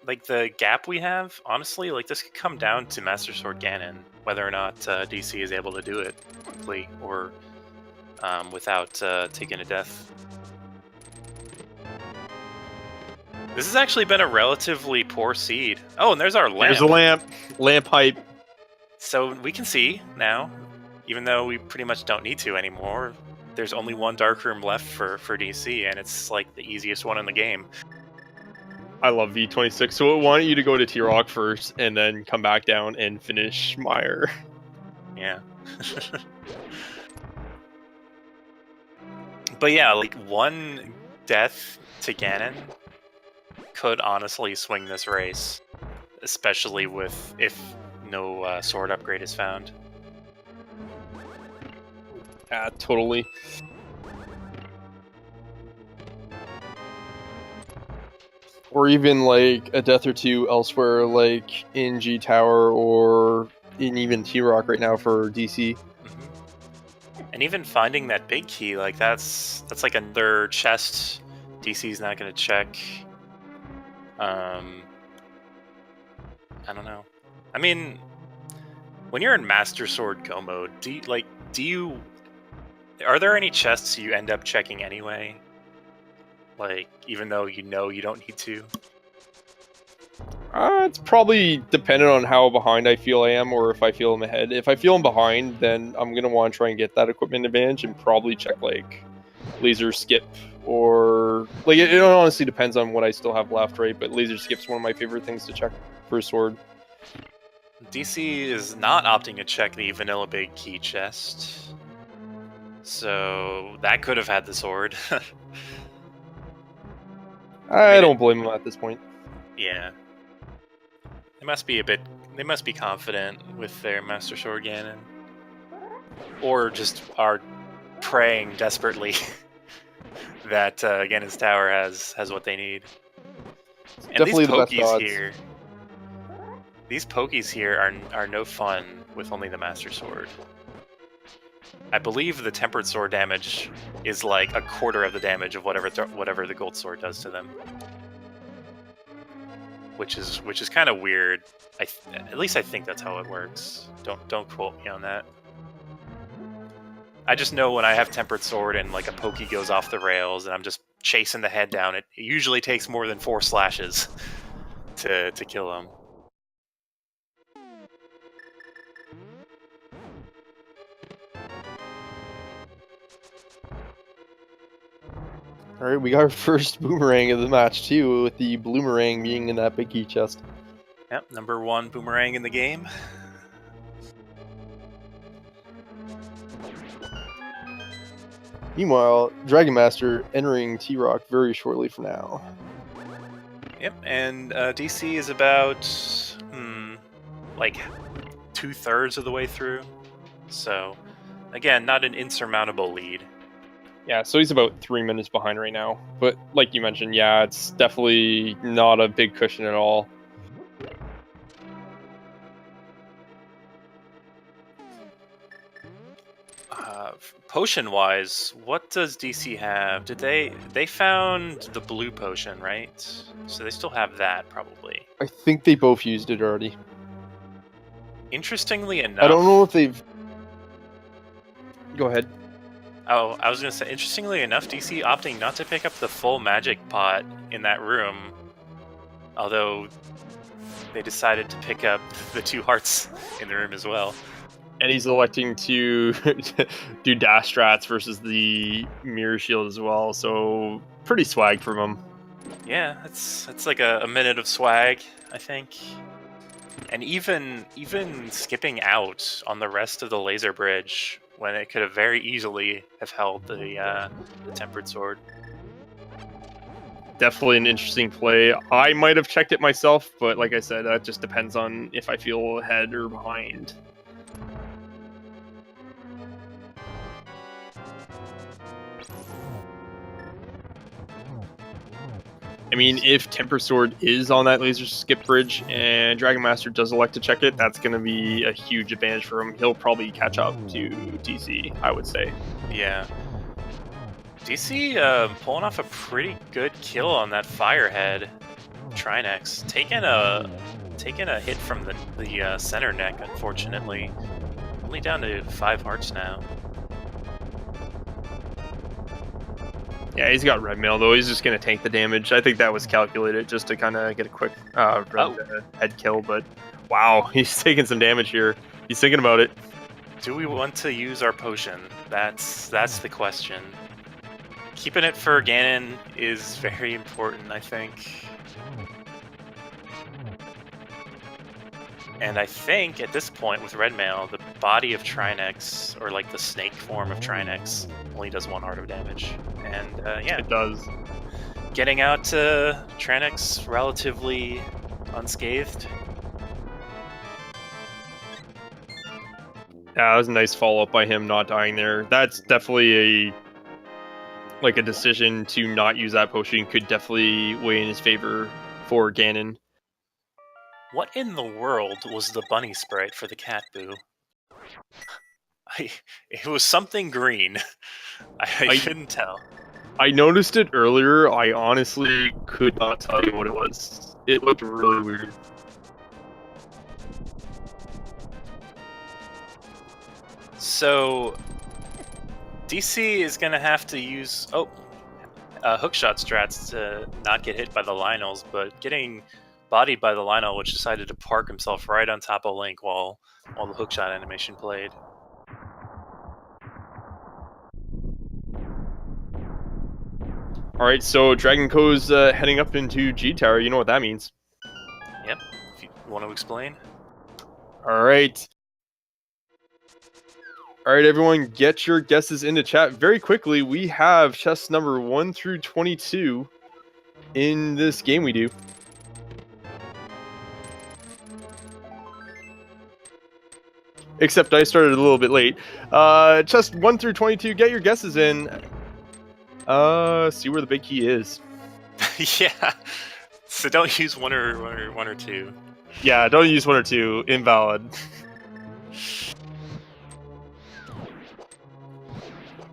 Speaker 1: the gap we have, honestly, like this could come down to Master Sword Ganon, whether or not DC is able to do it quickly or without taking a death. This has actually been a relatively poor seed. Oh, and there's our lamp.
Speaker 2: There's a lamp hype.
Speaker 1: So we can see now, even though we pretty much don't need to anymore, there's only one dark room left for DC, and it's like the easiest one in the game.
Speaker 2: I love V26, so why don't you to go to T-Rock first, and then come back down and finish Mire.
Speaker 1: Yeah. But yeah, like one death to Ganon could honestly swing this race, especially if no sword upgrade is found.
Speaker 2: Yeah, totally. Or even like a death or two elsewhere, like in G Tower or in even T-Rock right now for DC.
Speaker 1: And even finding that big key, like that's like another chest DC's not going to check. I don't know. I mean, when you're in Master Sword Go mode, are there any chests you end up checking anyway? Like, even though you know you don't need to?
Speaker 2: It's probably dependent on how behind I feel I am, or if I feel I'm ahead. If I feel I'm behind, then I'm gonna want to try and get that equipment advantage and probably check like laser skip, or like it honestly depends on what I still have left, right? But laser skip's one of my favorite things to check for a sword.
Speaker 1: DC is not opting to check the vanilla big key chest, so that could have had the sword.
Speaker 2: I don't blame them at this point.
Speaker 1: Yeah. They must be confident with their Master Sword Ganon. Or just are praying desperately that Ganon's tower has what they need. And
Speaker 2: definitely
Speaker 1: these
Speaker 2: the best
Speaker 1: pokies
Speaker 2: odds.
Speaker 1: here. These pokies here are no fun with only the Master Sword. I believe the Tempered Sword damage is like a quarter of the damage of whatever the Gold Sword does to them. Which is kind of weird. At least I think that's how it works. Don't quote me on that. I just know when I have Tempered Sword and like a pokey goes off the rails and I'm just chasing the head down, it usually takes more than 4 slashes to kill him.
Speaker 2: All right, we got our first boomerang of the match too, with the bloomerang being in that big key chest.
Speaker 1: Yep, number 1 boomerang in the game.
Speaker 2: Meanwhile, Dragon Master entering T-Rock very shortly from now.
Speaker 1: Yep, and DC is about like 2/3 of the way through. So, again, not an insurmountable lead.
Speaker 2: Yeah, so he's about 3 minutes behind right now. But like you mentioned, yeah, it's definitely not a big cushion at all.
Speaker 1: Potion-wise, what does DC have? They found the blue potion, right? So they still have that, probably.
Speaker 2: I think they both used it already.
Speaker 1: Interestingly enough...
Speaker 2: I don't know if they've... Go ahead.
Speaker 1: Oh, I was going to say, interestingly enough, DC opting not to pick up the full magic pot in that room. Although they decided to pick up the 2 hearts in the room as well.
Speaker 2: And he's electing to do dash strats versus the mirror shield as well, so pretty swag from him.
Speaker 1: Yeah, it's like a minute of swag, I think. And even skipping out on the rest of the laser bridge when it could have very easily have held the Tempered Sword.
Speaker 2: Definitely an interesting play. I might have checked it myself, but like I said, that just depends on if I feel ahead or behind. I mean, if Tempered Sword is on that laser skip bridge and Dragon Master does elect to check it, that's going to be a huge advantage for him. He'll probably catch up to DC, I would say.
Speaker 1: Yeah. DC pulling off a pretty good kill on that Firehead Trinex. Taking a hit from the center neck, unfortunately. Only down to 5 hearts now.
Speaker 2: Yeah, he's got red mail, though. He's just going to tank the damage. I think that was calculated just to kind of get a quick head kill, but wow, he's taking some damage here. He's thinking about it.
Speaker 1: Do we want to use our potion? That's the question. Keeping it for Ganon is very important, I think. And I think at this point with red mail, the body of Trinex, or like the snake form of Trinex, only does 1 heart of damage. And yeah,
Speaker 2: It does.
Speaker 1: getting out to Trinex relatively unscathed.
Speaker 2: Yeah, that was a nice follow-up by him not dying there. That's definitely a decision to not use that potion could definitely weigh in his favor for Ganon.
Speaker 1: What in the world was the bunny sprite for the cat boo? It was something green. I couldn't tell.
Speaker 2: I noticed it earlier. I honestly could not tell you what it was. It looked really weird.
Speaker 1: So DC is going to have to use hookshot strats to not get hit by the Lionels, but getting bodied by the Lionel, which decided to park himself right on top of Link while the hookshot animation played.
Speaker 2: All right, so dragonc0's heading up into G Tower. You know what that means.
Speaker 1: Yep. If you want to explain.
Speaker 2: All right. All right, everyone, get your guesses into chat very quickly. We have chests number 1 through 22 in this game we do. Except I started a little bit late. Chest 1 through 22, get your guesses in. See where the big key is.
Speaker 1: Yeah. So don't use one or two.
Speaker 2: Yeah, don't use 1 or 2. Invalid.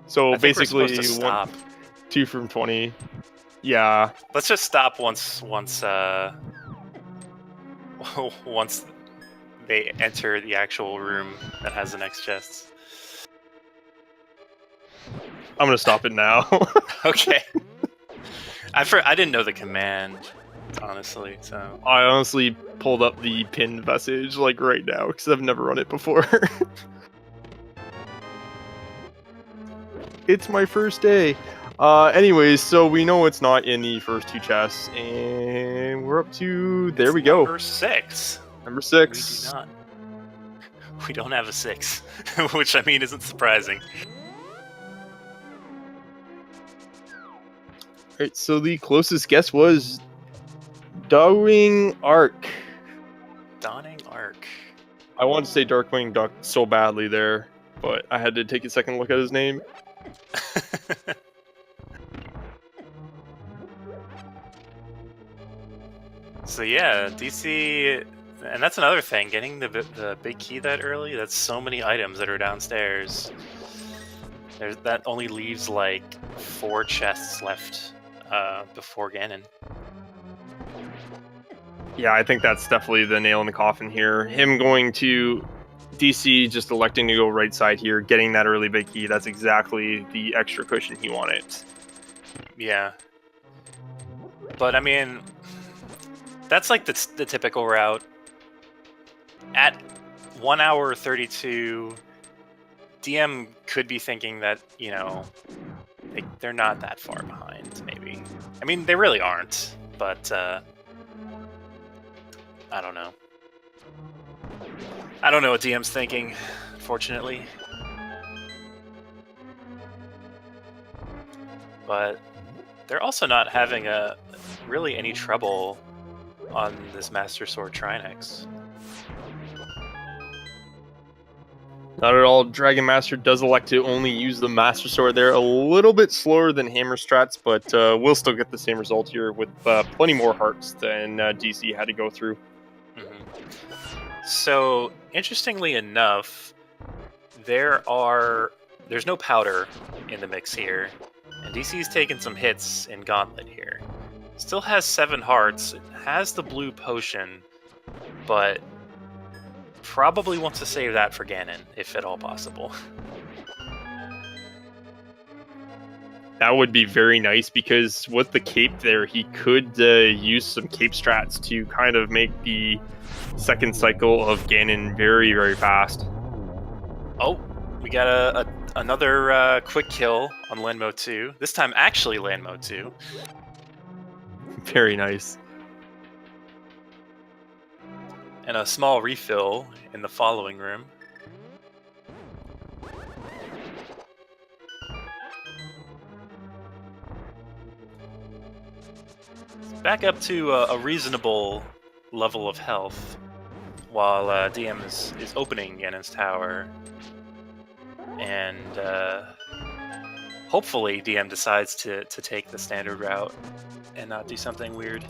Speaker 2: So basically,
Speaker 1: we're to stop.
Speaker 2: 2 from 20. Yeah.
Speaker 1: Let's just stop once once they enter the actual room that has the next chests.
Speaker 2: I'm gonna stop it now.
Speaker 1: Okay. I didn't know the command, honestly. So
Speaker 2: I honestly pulled up the pinned message right now because I've never run it before. It's my first day. Anyways, so we know it's not in the first 2 chests, and we're up to there. We go.
Speaker 1: Number 6.
Speaker 2: Number 6.
Speaker 1: We do not. We don't have a 6, which I mean isn't surprising.
Speaker 2: Alright, so the closest guess was Darkwing Arc.
Speaker 1: Dawning Arc.
Speaker 2: I wanted to say Darkwing Duck so badly there, but I had to take a second look at his name.
Speaker 1: So yeah, DC, and that's another thing. Getting the big key that early. That's so many items that are downstairs. That only leaves 4 chests left before Ganon.
Speaker 2: Yeah, I think that's definitely the nail in the coffin here. Him going to DC, just electing to go right side here, getting that early big key. That's exactly the extra cushion he wanted.
Speaker 1: Yeah. But I mean, that's the typical route. At 1 hour 32, DM could be thinking that, they're not that far behind, maybe. I mean, they really aren't, but I don't know. I don't know what DM's thinking, unfortunately. But they're also not having really any trouble on this Master Sword Trinex.
Speaker 2: Not at all. Dragon Master does elect to only use the Master Sword there. A little bit slower than Hammer Strats, but we'll still get the same result here with plenty more hearts than DC had to go through.
Speaker 1: Mm-hmm. So, interestingly enough, there's no powder in the mix here, and DC's taken some hits in Gauntlet here. Still has 7 hearts, has the blue potion, but probably wants to save that for Ganon, if at all possible.
Speaker 2: That would be very nice, because with the cape there, he could use some cape strats to kind of make the second cycle of Ganon very, very fast.
Speaker 1: Oh, we got another quick kill on Land Mode 2. This time actually Land Mode 2.
Speaker 2: Very nice.
Speaker 1: and a small refill in the following room. Back up to a reasonable level of health while DM is opening Ganon's tower. And hopefully DM decides to take the standard route and not do something weird.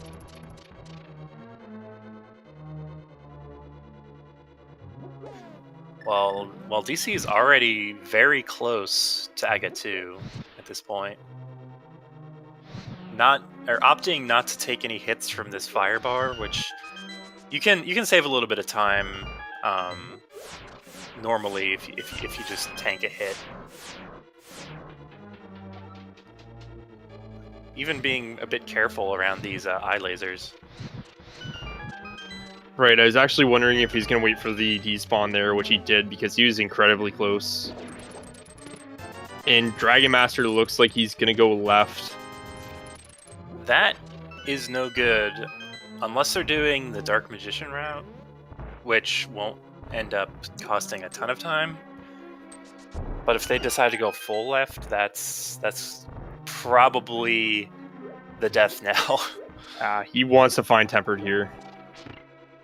Speaker 1: While DC is already very close to Aga 2 at this point. Opting not to take any hits from this fire bar, which you can save a little bit of time normally if you just tank a hit. Even being a bit careful around these eye lasers.
Speaker 2: Right, I was actually wondering if he's going to wait for the despawn there, which he did because he was incredibly close. And Dragon Master looks like he's going to go left.
Speaker 1: That is no good unless they're doing the Dark Magician route, which won't end up costing a ton of time. But if they decide to go full left, that's probably the death knell.
Speaker 2: He wants to find Tempered here.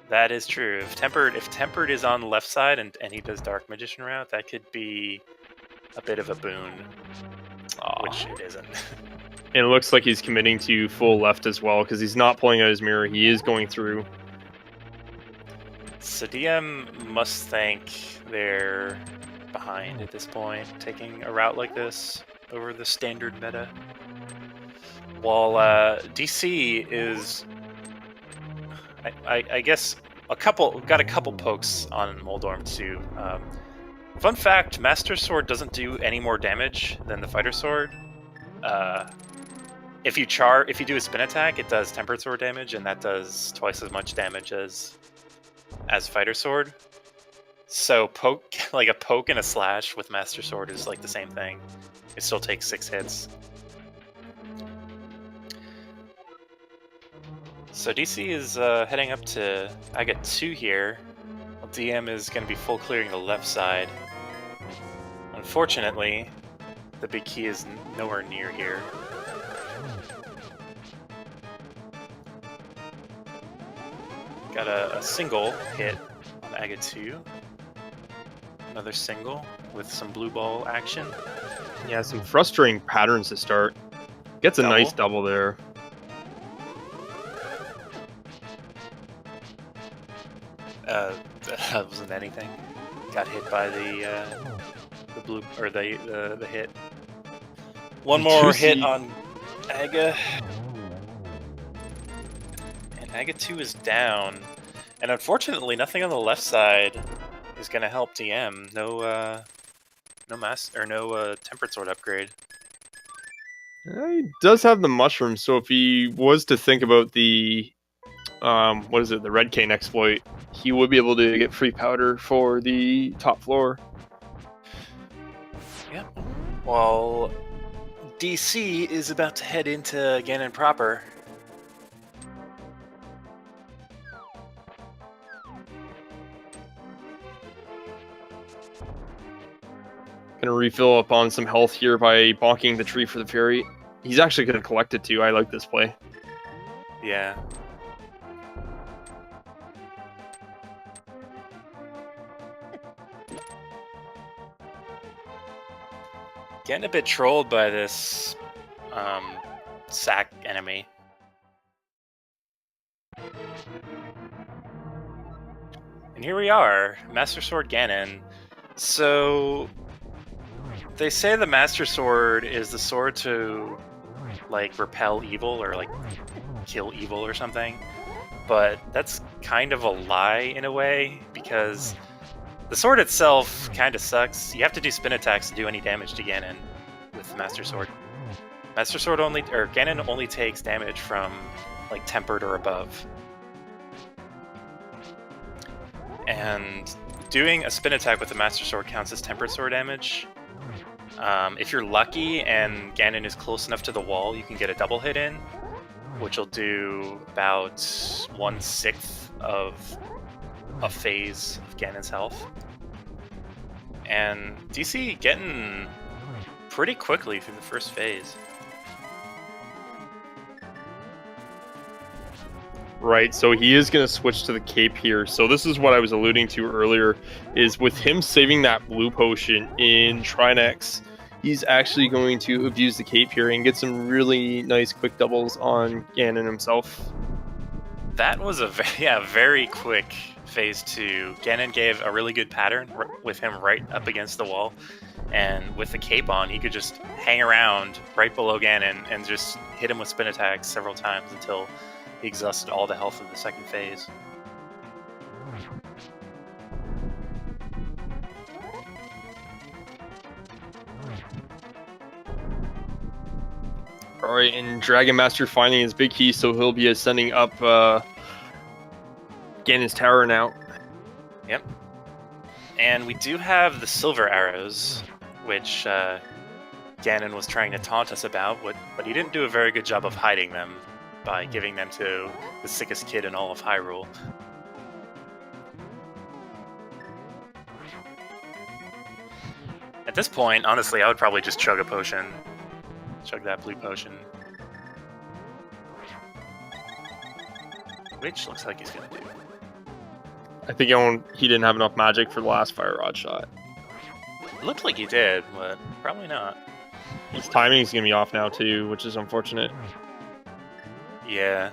Speaker 1: That is true. If Tempered is on the left side and he does Dark Magician route, that could be a bit of a boon, which it isn't.
Speaker 2: And it looks like he's committing to full left as well, because he's not pulling out his mirror. He is going through.
Speaker 1: So DM must think they're behind at this point, taking a route like this over the standard meta. While DC is, I guess, got a couple pokes on Moldorm too. Fun fact: Master Sword doesn't do any more damage than the Fighter Sword. If you do a spin attack, it does Tempered Sword damage, and that does twice as much damage as Fighter Sword. So a poke and a slash with Master Sword is like the same thing. It still takes 6 hits. So DC is heading up to Aga 2 here. DM is going to be full clearing the left side. Unfortunately, the big key is nowhere near here. Got a single hit on Aga 2. Another single with some blue ball action.
Speaker 2: Yeah, some frustrating patterns to start. Gets a nice double there.
Speaker 1: That wasn't anything. Got hit by the blue or the hit. One more hit on Aga. And Aga 2 is down. And unfortunately, nothing on the left side is going to help DM. No Tempered Sword upgrade.
Speaker 2: He does have the mushroom, so if he was to think about the the Red Cane exploit, he would be able to get free powder for the top floor.
Speaker 1: Yep. Well, DC is about to head into Ganon proper.
Speaker 2: Gonna refill up on some health here by bonking the tree for the fairy. He's actually gonna collect it too. I like this play.
Speaker 1: Yeah. Getting a bit trolled by this sack enemy. And here we are, Master Sword Ganon. So they say the Master Sword is the sword to like repel evil or like kill evil or something. But that's kind of a lie in a way, because the sword itself kind of sucks. You have to do spin attacks to do any damage to Ganon with Master Sword. Ganon only takes damage from like Tempered or above. And doing a spin attack with the Master Sword counts as Tempered Sword damage. If you're lucky and Ganon is close enough to the wall, you can get a double hit in, which will do about 1/6 of a phase of Ganon's health. And DC getting pretty quickly through the first phase.
Speaker 2: Right, so he is going to switch to the cape here. So this is what I was alluding to earlier, is with him saving that blue potion in Trinex, he's actually going to abuse the cape here and get some really nice quick doubles on Ganon himself.
Speaker 1: That was a very quick phase 2. Ganon gave a really good pattern with him right up against the wall. And with the cape on, he could just hang around right below Ganon and just hit him with spin attacks several times until he exhausted all the health of the second phase.
Speaker 2: Alright, and Dragon Master finding his big key, so he'll be ascending up Ganon's tower now.
Speaker 1: Yep. And we do have the silver arrows, which Ganon was trying to taunt us about, but he didn't do a very good job of hiding them by giving them to the sickest kid in all of Hyrule. At this point, honestly, I would probably just chug a potion. Chug that blue potion. Which looks like he's gonna do.
Speaker 2: I think he didn't have enough magic for the last Fire Rod shot.
Speaker 1: It looked like he did, but probably not.
Speaker 2: His timing's going to be off now too, which is unfortunate.
Speaker 1: Yeah.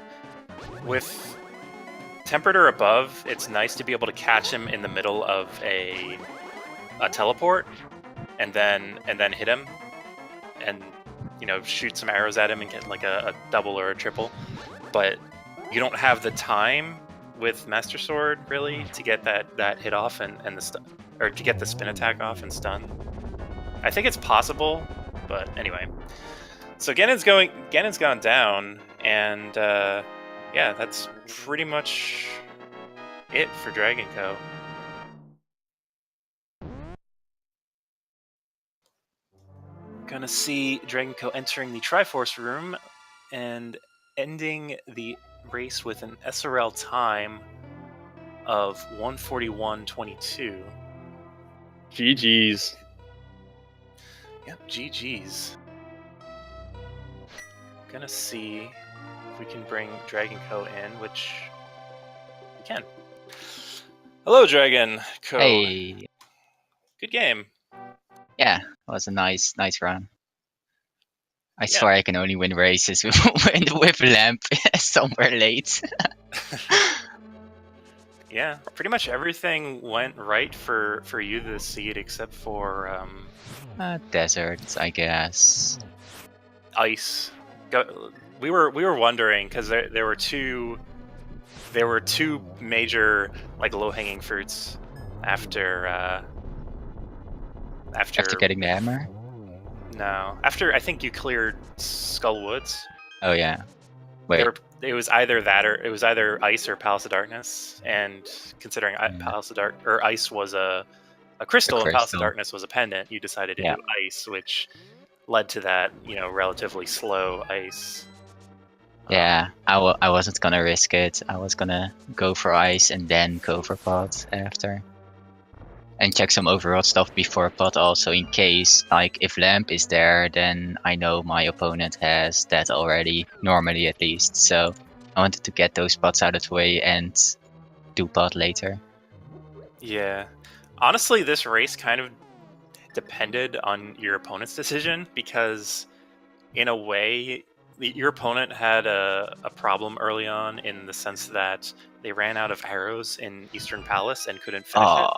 Speaker 1: With Tempered or above, it's nice to be able to catch him in the middle of a teleport and then hit him and shoot some arrows at him and get like a double or a triple. But you don't have the time with Master Sword really to get that hit off and to get the spin attack off and stun. I think it's possible, but anyway. So Ganon's gone down, and yeah, that's pretty much it for dragonc0. Gonna see dragonc0 entering the Triforce room and ending the race with an SRL time of 141.22.
Speaker 2: GG's.
Speaker 1: Yep, GG's. Gonna see if we can bring dragonc0 in, which we can. Hello, dragonc0.
Speaker 3: Hey.
Speaker 1: Good game.
Speaker 3: Yeah, it was a nice run. I swear I can only win races with lamp somewhere late.
Speaker 1: Yeah, pretty much everything went right for you this seed except for
Speaker 3: deserts, I guess.
Speaker 1: Ice. We were wondering because there were two major like low-hanging fruits after
Speaker 3: getting the hammer.
Speaker 1: No, after I think you cleared Skull Woods.
Speaker 3: Oh yeah. Wait.
Speaker 1: It was either that or it was either Ice or Palace of Darkness. And considering Palace of Ice was a crystal and Palace of Darkness was a pendant, you decided to do Ice, which led to that relatively slow Ice.
Speaker 3: Yeah, I wasn't gonna risk it. I was gonna go for Ice and then go for pot after. And check some overall stuff before pot also, in case, like, if lamp is there, then I know my opponent has that already, normally at least. So I wanted to get those pots out of the way and do pot later.
Speaker 1: Yeah. Honestly, this race kind of depended on your opponent's decision, because in a way, your opponent had a problem early on in the sense that they ran out of arrows in Eastern Palace and couldn't finish it.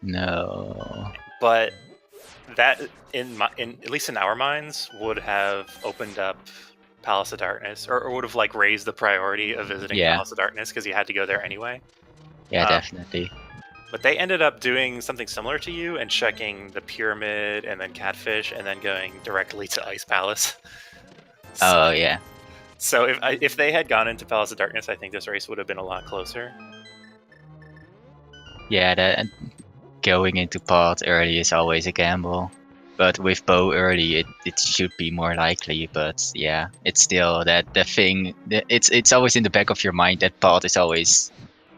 Speaker 3: No.
Speaker 1: But that, at least in our minds, would have opened up Palace of Darkness, or would have like raised the priority of visiting Palace of Darkness because you had to go there anyway.
Speaker 3: Yeah, definitely.
Speaker 1: But they ended up doing something similar to you and checking the Pyramid and then Catfish and then going directly to Ice Palace.
Speaker 3: Oh yeah.
Speaker 1: So if they had gone into Palace of Darkness, I think this race would have been a lot closer.
Speaker 3: Yeah, going into pot early is always a gamble, but with bow early it should be more likely. But yeah, it's still the thing. It's always in the back of your mind that pot is always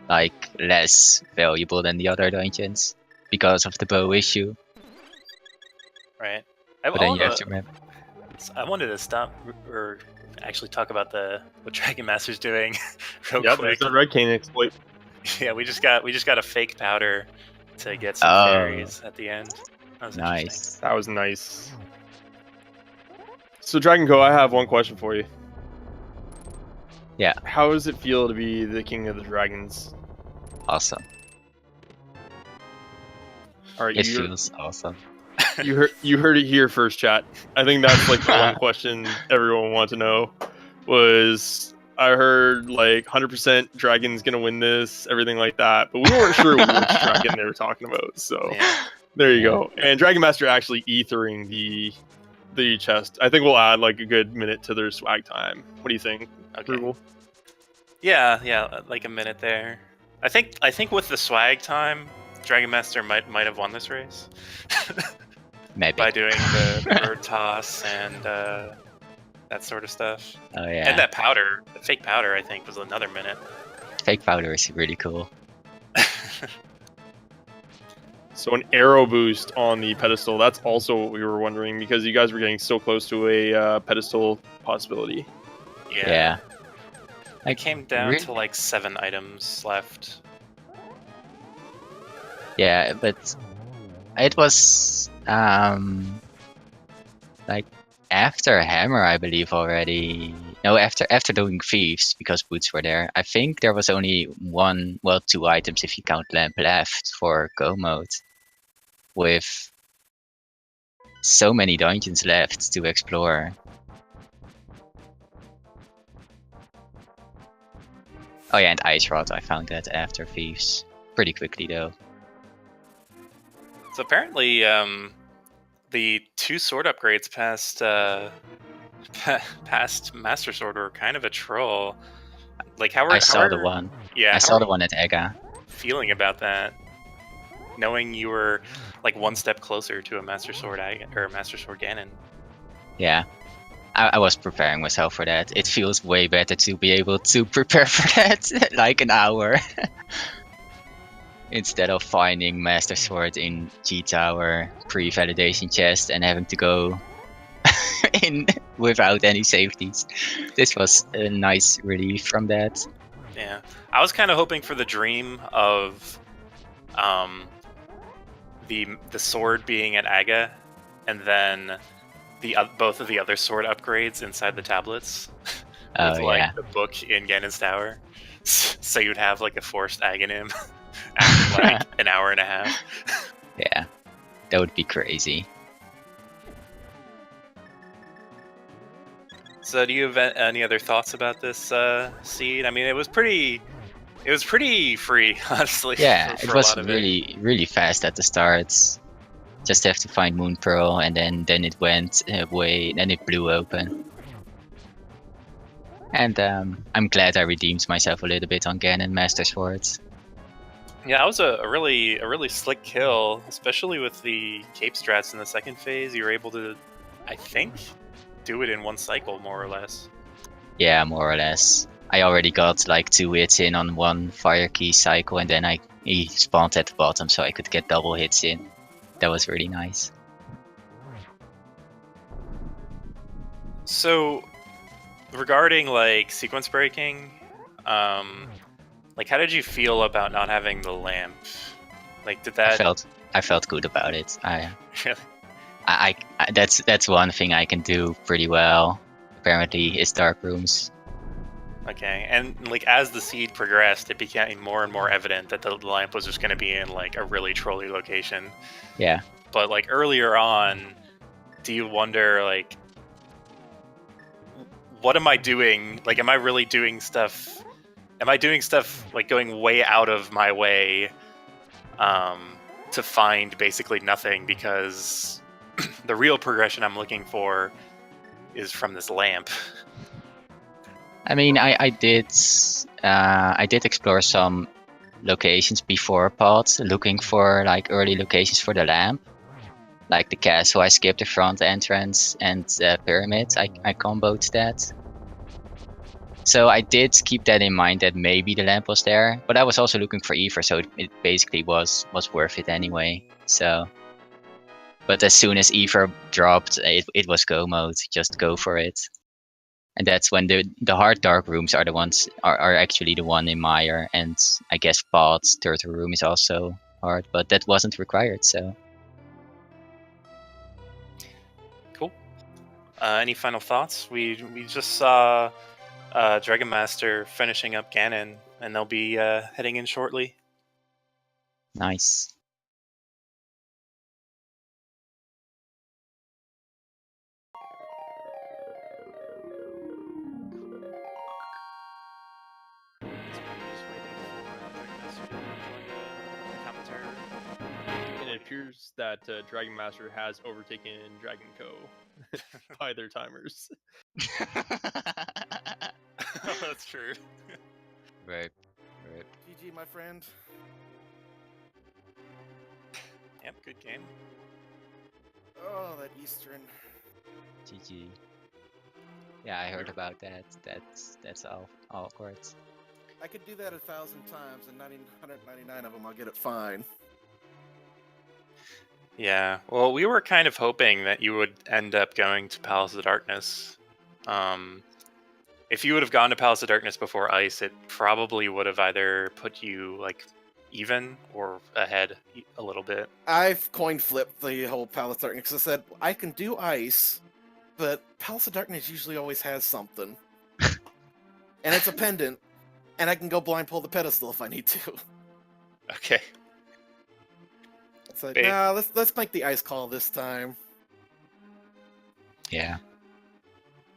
Speaker 3: like less valuable than the other dungeons because of the bow issue.
Speaker 1: Right.
Speaker 3: But then you have to remember.
Speaker 1: I wanted to stop or actually talk about what Dragon Master's doing real
Speaker 2: Yep,
Speaker 1: quick.
Speaker 2: there's a red cane exploit.
Speaker 1: Yeah, we just got a fake powder to get some fairies at the end. That was
Speaker 3: Nice.
Speaker 2: That was nice. So dragonc0, I have one question for you.
Speaker 3: Yeah.
Speaker 2: How does it feel to be the king of the dragons?
Speaker 3: Awesome.
Speaker 2: All right,
Speaker 3: It feels awesome.
Speaker 2: You heard it here first, chat. I think that's like the one question everyone wanted to know was. I heard like 100% Dragon's gonna win this, everything like that, but we weren't sure which dragon they were talking about. So there you go. And Dragon Master actually ethering the chest. I think we'll add like a good minute to their swag time. What do you think?
Speaker 1: Okay. Yeah, like a minute there. I think with the swag time, Dragon Master might have won this race.
Speaker 3: Maybe
Speaker 1: by doing the bird toss and that sort of stuff.
Speaker 3: Oh yeah.
Speaker 1: And that powder, the fake powder, I think was another minute.
Speaker 3: Fake powder is really cool.
Speaker 2: So an arrow boost on the pedestal. That's also what we were wondering because you guys were getting so close to a pedestal possibility.
Speaker 1: Yeah. It came down to like 7 items left.
Speaker 3: Yeah, but it was like after Hammer, I believe already. No, after doing Thieves, because boots were there. I think there was only 2 items if you count Lamp left for Go mode. With so many dungeons left to explore. Oh yeah, and Ice Rod, I found that after Thieves. Pretty quickly though.
Speaker 1: So apparently, the 2 sword upgrades past Master Sword were kind of a troll. Like
Speaker 3: I saw the one.
Speaker 1: Yeah,
Speaker 3: I saw the one at Ega.
Speaker 1: Feeling about that, knowing you were like 1 step closer to a Master Sword or Master Sword Ganon.
Speaker 3: Yeah, I was preparing myself for that. It feels way better to be able to prepare for that, like an hour. Instead of finding Master Sword in G-Tower pre-validation chest and having to go in without any safeties. This was a nice relief from that.
Speaker 1: Yeah, I was kind of hoping for the dream of the sword being at Aga, and then both of the other sword upgrades inside the tablets. With like the book in Ganon's Tower. So you'd have like a forced Aghanim after like an hour and a half.
Speaker 3: Yeah, that would be crazy.
Speaker 1: So do you have any other thoughts about this seed? I mean, it was pretty free, honestly.
Speaker 3: Yeah, it was really fast at the start. Just have to find Moon Pearl, and then it went away, then it blew open. And I'm glad I redeemed myself a little bit on Ganon Master Swords.
Speaker 1: Yeah, that was a really slick kill, especially with the cape strats in the second phase. You were able to, I think, do it in 1 cycle, more or less.
Speaker 3: Yeah, more or less. I already got like 2 hits in on 1 fire key cycle, and then he spawned at the bottom, so I could get double hits in. That was really nice.
Speaker 1: So, regarding like sequence breaking, like how did you feel about not having the lamp? Like, did that?
Speaker 3: I felt good about it. That's one thing I can do pretty well. Apparently, is dark rooms.
Speaker 1: Okay, and like as the seed progressed, it became more and more evident that the lamp was just going to be in like a really trolly location.
Speaker 3: Yeah.
Speaker 1: But like earlier on, do you wonder like, what am I doing? Like, am I really doing stuff? Am I doing stuff like going way out of my way to find basically nothing, because the real progression I'm looking for is from this lamp?
Speaker 3: I mean, I did explore some locations before pods, looking for like early locations for the lamp, like the castle. I skipped the front entrance and pyramid. I comboed that. So I did keep that in mind that maybe the lamp was there, but I was also looking for Ether, so it basically was worth it anyway. So, but as soon as Ether dropped, it was go mode. Just go for it. And that's when the hard dark rooms are the ones are actually the one in Mire, and I guess Pod's turtle room is also hard, but that wasn't required. So
Speaker 1: Cool. Any final thoughts? We just saw Dragon Master finishing up Ganon, and they'll be heading in shortly.
Speaker 3: nice.
Speaker 2: And it appears that Dragon Master has overtaken dragonc0 by their timers.
Speaker 1: That's true.
Speaker 3: Right.
Speaker 4: GG, my friend.
Speaker 1: Yep, good game.
Speaker 4: Oh, that Eastern.
Speaker 3: GG. Yeah, I heard about that. That's all awkward.
Speaker 4: I could do that 1,000 times, and 999 of them I'll get it fine.
Speaker 1: Yeah, well, we were kind of hoping that you would end up going to Palace of Darkness. If you would have gone to Palace of Darkness before Ice, it probably would have either put you like even or ahead a little bit.
Speaker 4: I've coin flipped the whole Palace of Darkness because I said I can do Ice, but Palace of Darkness usually always has something. And it's a pendant, and I can go blind pull the pedestal if I need to.
Speaker 1: Okay.
Speaker 4: It's like,
Speaker 1: Babe.
Speaker 4: nah, let's make the Ice call this time.
Speaker 3: Yeah.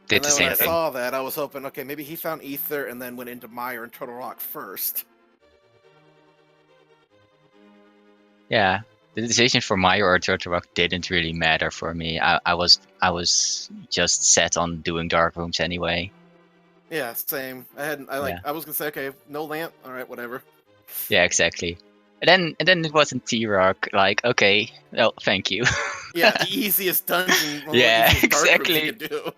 Speaker 3: Did
Speaker 4: And
Speaker 3: the
Speaker 4: then
Speaker 3: same
Speaker 4: when I
Speaker 3: thing.
Speaker 4: saw that, I was hoping, okay, maybe he found Ether and then went into Mire and Turtle Rock first.
Speaker 3: Yeah. The decision for Mire or Turtle Rock didn't really matter for me. I was just set on doing dark rooms anyway.
Speaker 4: Yeah, same. I was gonna say, okay, no lamp. All right, whatever.
Speaker 3: Yeah, exactly. And then it wasn't T-Rock. Like, okay, well, thank you.
Speaker 4: Yeah, the easiest dungeon.
Speaker 3: Yeah,
Speaker 4: easiest dark rooms
Speaker 3: exactly.
Speaker 4: you could do.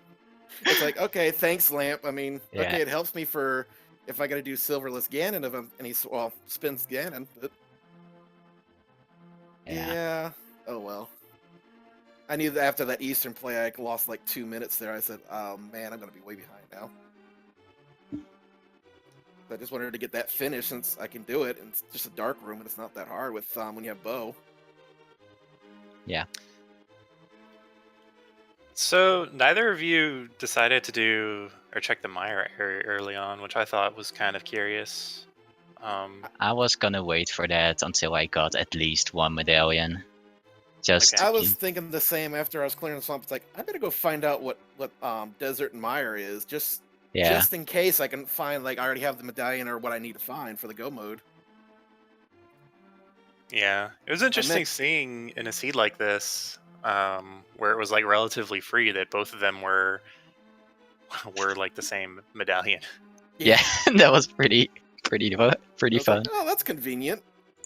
Speaker 4: It's like, okay, thanks, lamp. I mean,
Speaker 3: Yeah.
Speaker 4: okay, it helps me for if I got to do silverless Ganon of him, and he spins Ganon. But yeah. Oh well. I knew that after that Eastern play, I lost like 2 minutes there. I said, oh man, I'm gonna be way behind now. I just wanted to get that finish since I can do it, and it's just a dark room, and it's not that hard with when you have bow.
Speaker 3: Yeah.
Speaker 1: So neither of you decided to do or check the Mire area early on, which I thought was kind of curious.
Speaker 3: I was gonna wait for that until I got at least one medallion. Just
Speaker 1: Okay.
Speaker 4: I was thinking the same after I was clearing the swamp. It's like, I better go find out what Desert and Mire is, just in case I can find, like, I already have the medallion or what I need to find for the go mode.
Speaker 1: Yeah, it was interesting seeing in a seed like this, where it was like relatively free, that both of them were like the same medallion.
Speaker 3: Yeah, that was pretty
Speaker 4: I was
Speaker 3: fun.
Speaker 4: like, oh, that's convenient.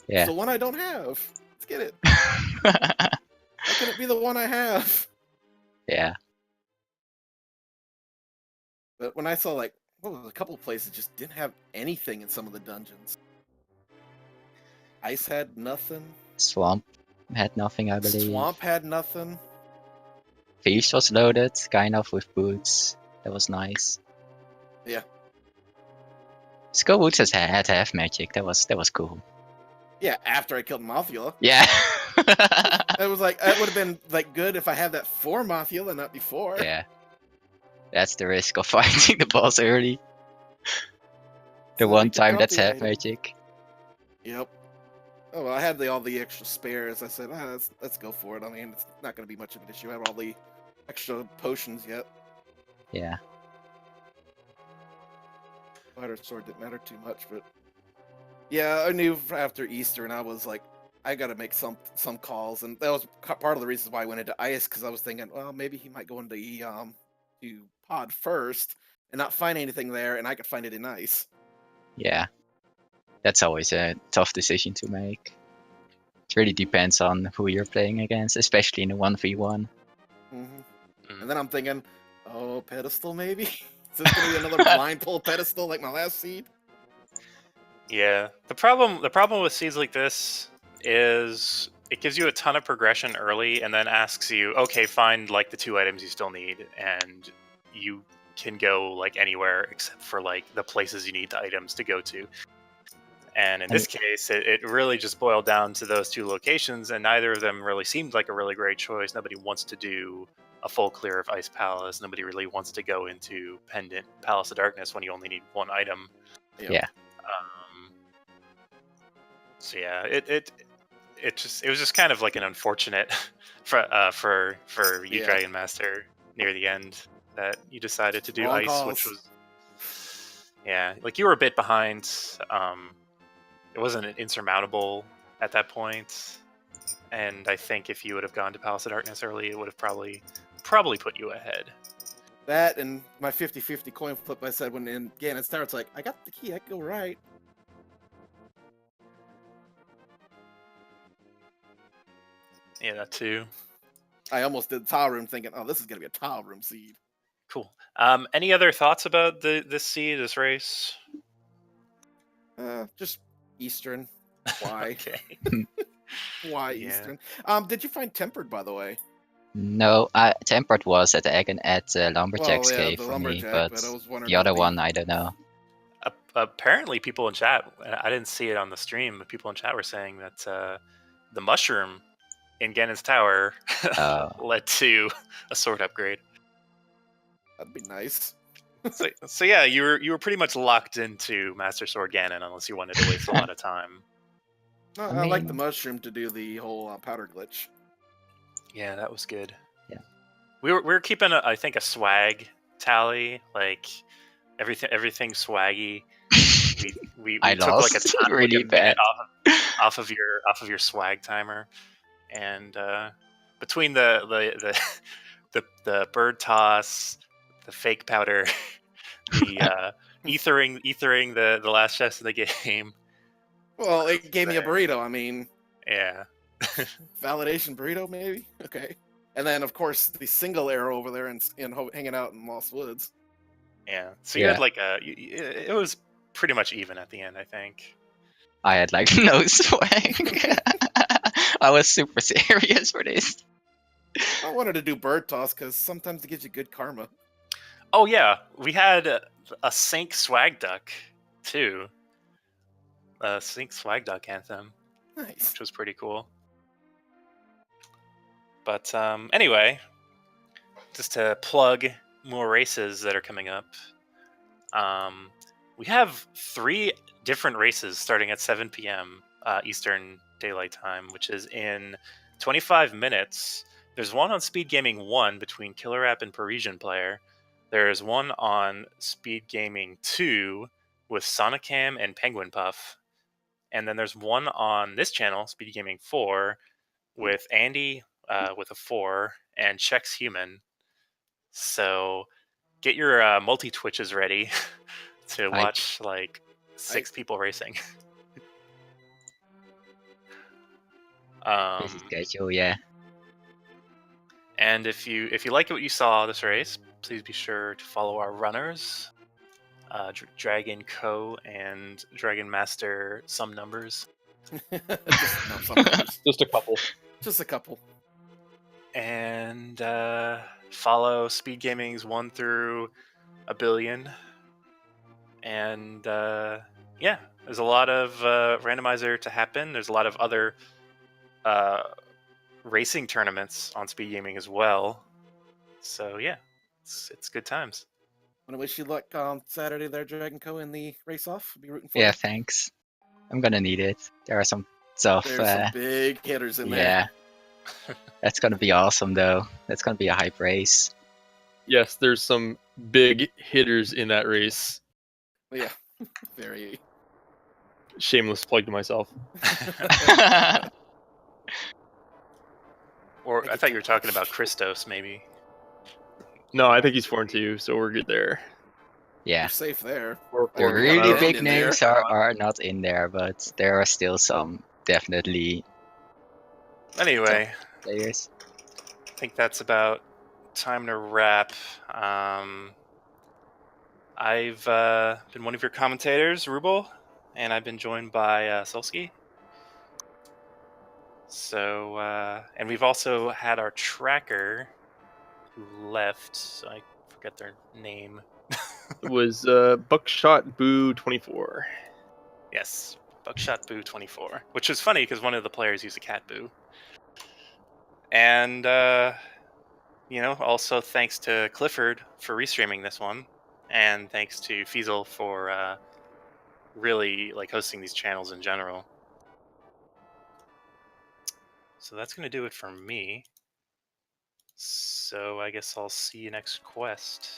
Speaker 3: Yeah.
Speaker 4: It's the one I don't have. Let's get it. Why can it be the one I have?
Speaker 3: Yeah.
Speaker 4: But when I saw, like, a couple of places just didn't have anything in some of the dungeons. Ice had nothing.
Speaker 3: Swamp had nothing, I believe.
Speaker 4: Swamp had nothing.
Speaker 3: Thieves was loaded, kind of with boots. That was nice.
Speaker 4: Yeah.
Speaker 3: Skull Boots had half magic. That was cool.
Speaker 4: Yeah, after I killed Mothula.
Speaker 3: Yeah.
Speaker 4: It was like, it would have been like good if I had that for Mothula, not before.
Speaker 3: Yeah. That's the risk of fighting the boss early. The
Speaker 4: So
Speaker 3: one
Speaker 4: we could
Speaker 3: time
Speaker 4: drop
Speaker 3: that's
Speaker 4: the
Speaker 3: half
Speaker 4: item.
Speaker 3: magic.
Speaker 4: Yep. Oh well, I had all the extra spares. I said, let's go for it. I mean, it's not going to be much of an issue. I have all the extra potions yet.
Speaker 3: Yeah.
Speaker 4: Fighter sword didn't matter too much, but yeah, I knew after Easter, and I was like, I got to make some calls, and that was part of the reason why I went into Ice, because I was thinking, well, maybe he might go into to Pod first and not find anything there, and I could find it in Ice.
Speaker 3: Yeah. That's always a tough decision to make. It really depends on who you're playing against, especially in a 1v1.
Speaker 4: And then I'm thinking, oh, pedestal maybe. Is this gonna be another blind pull pedestal like my last seed?
Speaker 1: Yeah. The problem with seeds like this is it gives you a ton of progression early and then asks you, okay, find like the 2 items you still need, and you can go like anywhere except for like the places you need the items to go to. And in this case, it really just boiled down to those 2 locations, and neither of them really seemed like a really great choice. Nobody wants to do a full clear of Ice Palace. Nobody really wants to go into Pendant Palace of Darkness when you only need 1 item.
Speaker 3: Yeah.
Speaker 1: So yeah, it was just kind of like an unfortunate for you, Dragon Master, near the end that you decided to do
Speaker 4: Wrong
Speaker 1: ice,
Speaker 4: calls.
Speaker 1: which was like you were a bit behind. It wasn't insurmountable at that point, and I think if you would have gone to Palace of Darkness early, it would have probably put you ahead.
Speaker 4: That and my 50-50 coin flip I said when in Ganon starts, like, I got the key, I can go right.
Speaker 1: Yeah, that too.
Speaker 4: I almost did tile room thinking, oh, this is gonna be a tile room seed.
Speaker 1: Cool. Any other thoughts about this seed, this race?
Speaker 4: Just Eastern. Why?
Speaker 1: Okay.
Speaker 4: Why
Speaker 1: Yeah.
Speaker 4: Eastern? Did you find Tempered, by the way?
Speaker 3: No, Tempered was at Lumberjack's
Speaker 4: Well, yeah,
Speaker 3: cave
Speaker 4: the
Speaker 3: for me,
Speaker 4: Lumberjack,
Speaker 3: but
Speaker 4: but I was wondering
Speaker 3: the other
Speaker 4: if the-
Speaker 3: one, I don't know.
Speaker 1: Apparently, people in chat, I didn't see it on the stream, but people in chat were saying that the mushroom in Ganon's Tower led to a sword upgrade.
Speaker 4: That'd be nice.
Speaker 1: So yeah, you were pretty much locked into Master Sword Ganon unless you wanted to waste a lot of time.
Speaker 4: No,
Speaker 3: I
Speaker 4: I like the
Speaker 3: mean-
Speaker 4: mushroom to do the whole powder glitch.
Speaker 1: Yeah, that was good.
Speaker 3: Yeah.
Speaker 1: We were keeping I think a swag tally, like everything swaggy. We
Speaker 3: I
Speaker 1: took
Speaker 3: lost
Speaker 1: like a time,
Speaker 3: really
Speaker 1: like a minute
Speaker 3: bad.
Speaker 1: off of your swag timer, and between the bird toss, the fake powder, the ethering the last chest of the game.
Speaker 4: Well, it gave me a burrito. I mean,
Speaker 1: Yeah.
Speaker 4: validation burrito, maybe. Okay. And then, of course, the single arrow over there and hanging out in Lost Woods.
Speaker 1: Yeah. So you had like it was pretty much even at the end, I think.
Speaker 3: I had like no swag. I was super serious for this.
Speaker 4: I wanted to do bird toss because sometimes it gives you good karma.
Speaker 1: Oh yeah, we had a Sync Swag Duck too. A Sync Swag Duck anthem,
Speaker 4: Nice.
Speaker 1: which was pretty cool. But anyway, just to plug more races that are coming up. We have 3 different races starting at 7 p.m. Eastern Daylight Time, which is in 25 minutes. There's one on Speed Gaming 1 between Killer App and Parisian Player. There's one on Speed Gaming 2 with Sonicam and Penguin Puff. And then there's one on this channel, Speed Gaming 4, with Andy with a 4 and Chex Human. So get your multi-twitches ready to watch like 6 people racing.
Speaker 3: Busy schedule, yeah.
Speaker 1: And if you like what you saw this race, please be sure to follow our runners, dragonc0 and dragonmaster some numbers.
Speaker 2: Just a couple.
Speaker 4: Just a couple.
Speaker 1: And follow Speed Gaming's 1 through a billion. And yeah, there's a lot of randomizer to happen. There's a lot of other racing tournaments on Speed Gaming as well. So yeah, it's good times.
Speaker 4: Want to wish you luck on Saturday there, dragonc0, in the race off. Be rooting for
Speaker 3: Yeah,
Speaker 4: you.
Speaker 3: thanks. I'm gonna need it. There are some tough.
Speaker 4: There's some big hitters in there.
Speaker 3: Yeah. That's gonna be awesome, though. That's gonna be a hype race.
Speaker 2: Yes, there's some big hitters in that race.
Speaker 4: Yeah. Very.
Speaker 2: Shameless plug to myself.
Speaker 1: Or I thought you were talking about Christos, maybe.
Speaker 2: No, I think he's 4-2, so we're good there.
Speaker 3: Yeah.
Speaker 4: You're safe there.
Speaker 3: The
Speaker 4: Or we got
Speaker 3: really
Speaker 4: Ben
Speaker 3: big
Speaker 4: in there.
Speaker 3: names are not in there, but there are still some definitely
Speaker 1: Anyway,
Speaker 3: players.
Speaker 1: I think that's about time to wrap. I've been one of your commentators, Rubel, and I've been joined by Solsky. So, and we've also had our tracker who left, so I forget their name.
Speaker 2: It was Buckshot Boo 24.
Speaker 1: Yes, Buckshot Boo 24, which is funny because one of the players used a cat boo. And, also thanks to Clifford for restreaming this one, and thanks to Fiesel for really hosting these channels in general. So that's going to do it for me. So I guess I'll see you next quest.